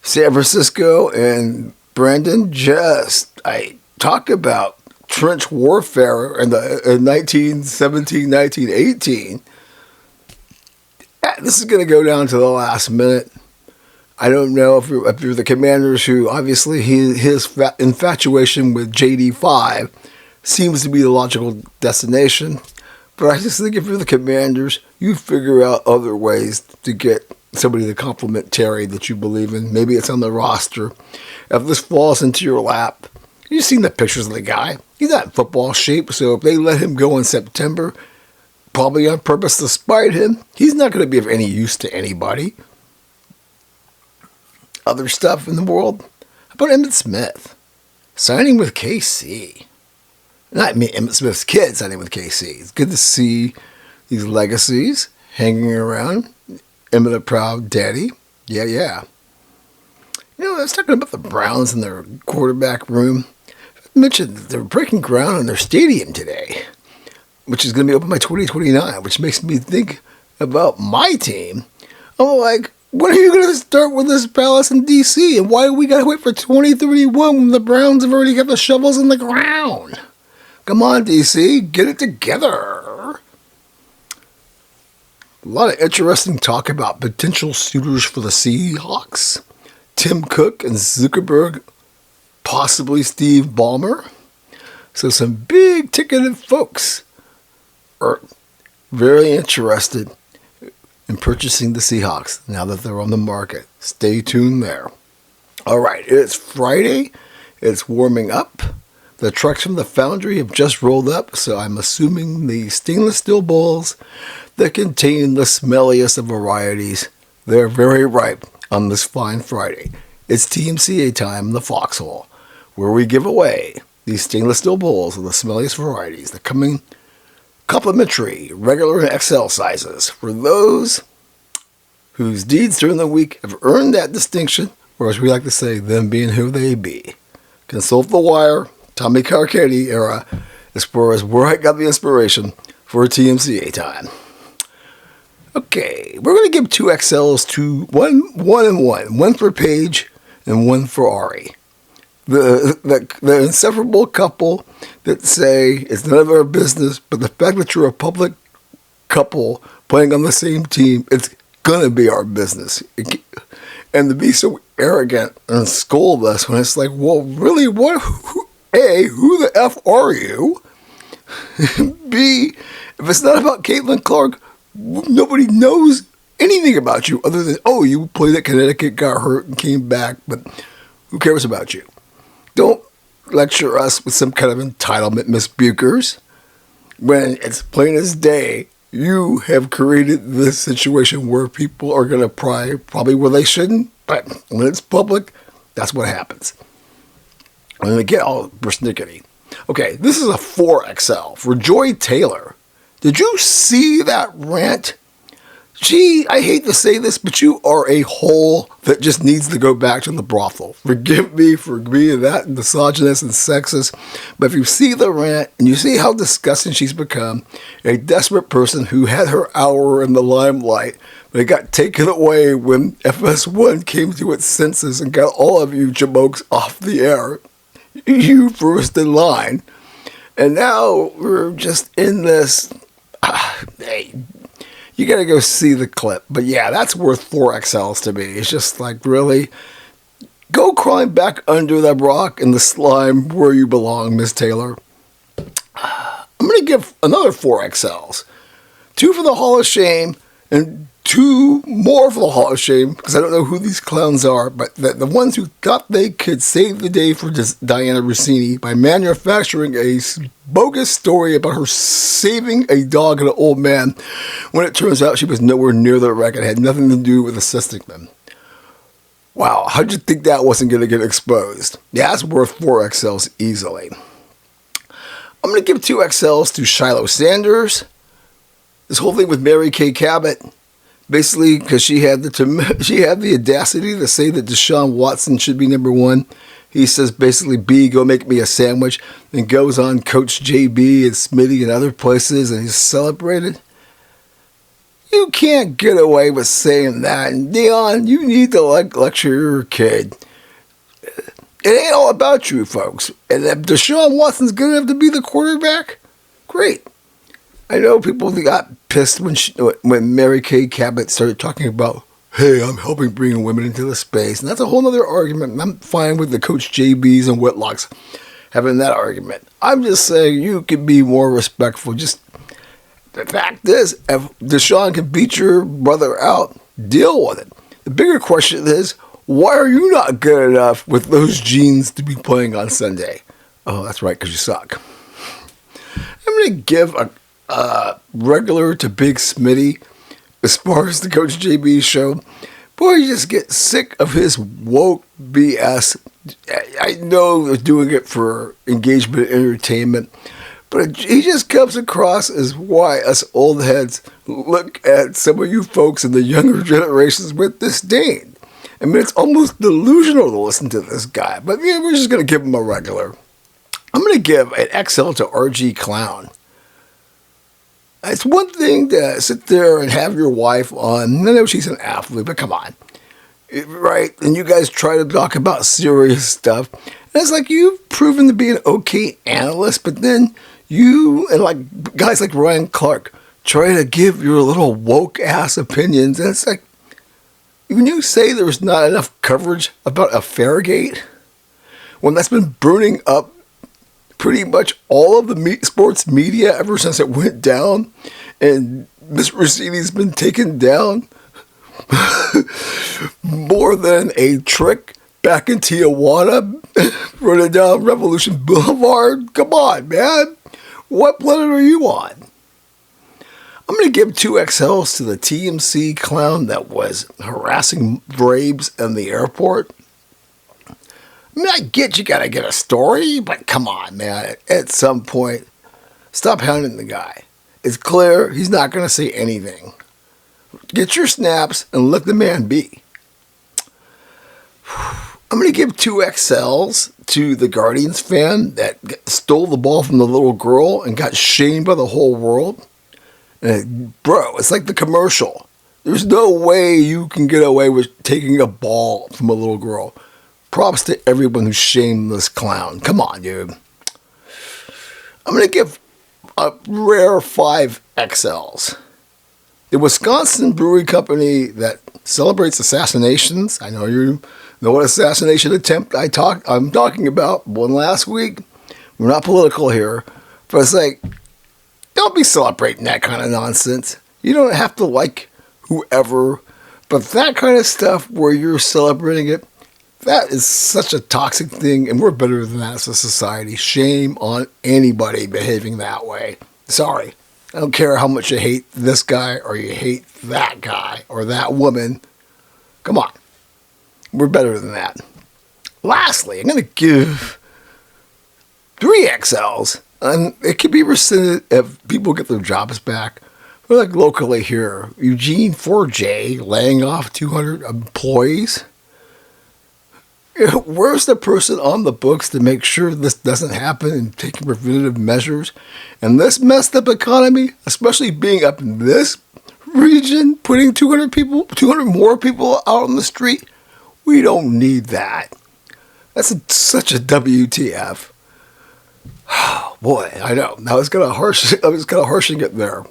San Francisco and Brandon I talk about trench warfare in 1917, 1918. This is going to go down to the last minute. I don't know if you're the Commanders, who obviously his infatuation with JD5 seems to be the logical destination. But I just think if you're the Commanders, you figure out other ways to get somebody to compliment Terry that you believe in. Maybe it's on the roster. If this falls into your lap, you've seen the pictures of the guy. He's not in football shape, so if they let him go in September, probably on purpose to spite him, he's not going to be of any use to anybody. Other stuff in the world? How about Emmitt Smith? Signing with KC. Not me, Emmitt Smith's kid signing with KC. It's good to see these legacies hanging around. Emmitt, a proud daddy. Yeah. I was talking about the Browns and their quarterback room. I mentioned that they're breaking ground on their stadium today, which is going to be open by 2029, which makes me think about my team. I'm like, when are you going to start with this palace in D.C.? And why do we got to wait for 2031 when the Browns have already got the shovels in the ground? Come on, D.C., get it together. A lot of interesting talk about potential suitors for the Seahawks. Tim Cook and Zuckerberg, possibly Steve Ballmer. So some big-ticketed folks are very interested in purchasing the Seahawks now that they're on the market. Stay tuned there. All right, it's Friday. It's warming up. The trucks from the foundry have just rolled up, so I'm assuming the stainless steel bowls that contain the smelliest of varieties, they're very ripe. on this fine Friday. It's TMCA time in the Foxhole, where we give away these stainless steel bowls of the smelliest varieties that come in complimentary, regular and XL sizes for those whose deeds during the week have earned that distinction, or as we like to say, them being who they be. Consult the Wire, Tommy Carcetti era, as far as where I got the inspiration for TMCA time. Okay, we're going to give 2 XLs to one for Paige and one for Ari. The inseparable couple that say it's none of our business, but the fact that you're a public couple playing on the same team, it's gonna be our business. And to be so arrogant and scold us when it's like, well, really, what? A, who the F are you? B, if it's not about Caitlin Clark, nobody knows anything about you other than, oh, you played at Connecticut, got hurt, and came back, but who cares about you? Don't lecture us with some kind of entitlement, Miss Bukers, when it's plain as day. You have created this situation where people are going to pry probably where they shouldn't, but when it's public, that's what happens. I'm going to get all persnickety. Okay, this is a 4XL for Joy Taylor. Did you see that rant? Gee, I hate to say this, but you are a hole that just needs to go back to the brothel. Forgive me for being that misogynist and sexist, but if you see the rant and you see how disgusting she's become, a desperate person who had her hour in the limelight, but it got taken away when FS1 came to its senses and got all of you jamokes off the air. You first in line. And now we're just in this... hey, you got to go see the clip. But yeah, that's worth 4 XLs to me. It's just like, really? Go crawling back under that rock in the slime where you belong, Miss Taylor. I'm going to give another 4 XLs. 2 for the Hall of Shame and 2 more for the Hall of Shame, because I don't know who these clowns are, but the ones who thought they could save the day for Diana Rossini by manufacturing a bogus story about her saving a dog and an old man, when it turns out she was nowhere near the wreck and had nothing to do with assisting them. Wow, how'd you think that wasn't going to get exposed? Yeah, that's worth 4 XLs easily. I'm going to give 2 XLs to Shiloh Sanders. This whole thing with Mary Kay Cabot, basically because she had the audacity to say that Deshaun Watson should be number 1. He says basically, B, go make me a sandwich, and goes on Coach JB and Smitty and other places, and he's celebrated. You can't get away with saying that. And Dion, you need to lecture your kid. It ain't all about you, folks. And if Deshaun Watson's good enough to be the quarterback, great. I know people got pissed when Mary Kay Cabot started talking about, hey, I'm helping bring women into the space. And that's a whole other argument. I'm fine with the Coach JBs and Whitlocks having that argument. I'm just saying you can be more respectful. Just the fact is, if Deshaun can beat your brother out, deal with it. The bigger question is, why are you not good enough with those genes to be playing on Sunday? Oh, that's right, because you suck. I'm going to give a regular to big Smitty as far as the Coach JB show. Boy, you just get sick of his woke BS. I know they're doing it for engagement and entertainment, but he just comes across as why us old heads look at some of you folks in the younger generations with disdain. I mean, it's almost delusional to listen to this guy, but yeah, we're just going to give him a regular. I'm going to give an XL to RG Clown. It's one thing to sit there and have your wife on. I know she's an athlete, but come on. Right? And you guys try to talk about serious stuff. And it's like you've proven to be an okay analyst, but then you and like guys like Ryan Clark try to give your little woke ass opinions. And it's like, when you say there's not enough coverage about a Fairgate, when that's been burning up pretty much all of the sports media ever since it went down, and Miss Rossini's been taken down more than a trick back in Tijuana, running down Revolution Boulevard. Come on, man. What planet are you on? I'm going to give 2XLs to the TMC clown that was harassing Braves in the airport. I mean, I get you got to get a story, but come on, man. At some point, stop hounding the guy. It's clear he's not going to say anything. Get your snaps and let the man be. I'm going to give 2XLs to the Guardians fan that stole the ball from the little girl and got shamed by the whole world. And bro, it's like the commercial. There's no way you can get away with taking a ball from a little girl. Props to everyone who shamed this clown. Come on, dude. I'm going to give a rare 5XLs. The Wisconsin Brewery Company that celebrates assassinations. I know you know what assassination attempt I'm talking about. One last week. We're not political here. But it's like, don't be celebrating that kind of nonsense. You don't have to like whoever. But that kind of stuff where you're celebrating it, that is such a toxic thing. And we're better than that as a society. Shame on anybody behaving that way. Sorry. I don't care how much you hate this guy or you hate that guy or that woman. Come on. We're better than that. Lastly, I'm going to give 3XLs. And it can be rescinded if people get their jobs back. We're like locally here. Eugene 4J laying off 200 employees. Where's the person on the books to make sure this doesn't happen and taking preventative measures? And this messed up economy, especially being up in this region, putting 200 more people out on the street, we don't need that. That's such a WTF. Boy, I know. I was kind of harshing it there.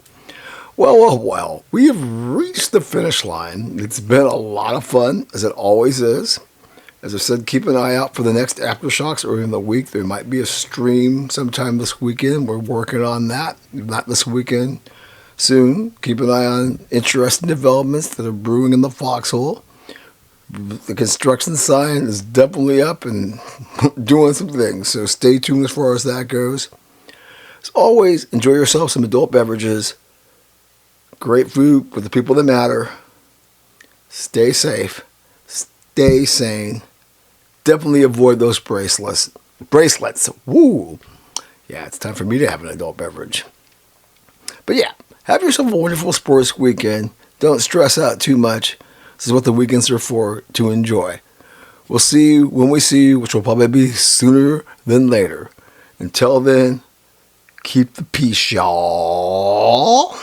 Well. We have reached the finish line. It's been a lot of fun, as it always is. As I said, keep an eye out for the next Aftershocks early in the week. There might be a stream sometime this weekend. We're working on that. Not this weekend, soon. Keep an eye on interesting developments that are brewing in the Foxhole. The construction sign is definitely up and doing some things. So stay tuned as far as that goes. As always, enjoy yourself some adult beverages. Great food with the people that matter. Stay safe. Stay sane. Definitely avoid those bracelets. Woo! Yeah, it's time for me to have an adult beverage. But yeah, have yourself a wonderful sports weekend. Don't stress out too much. This is what the weekends are for, to enjoy. We'll see you when we see you, which will probably be sooner than later. Until then, keep the peace, y'all.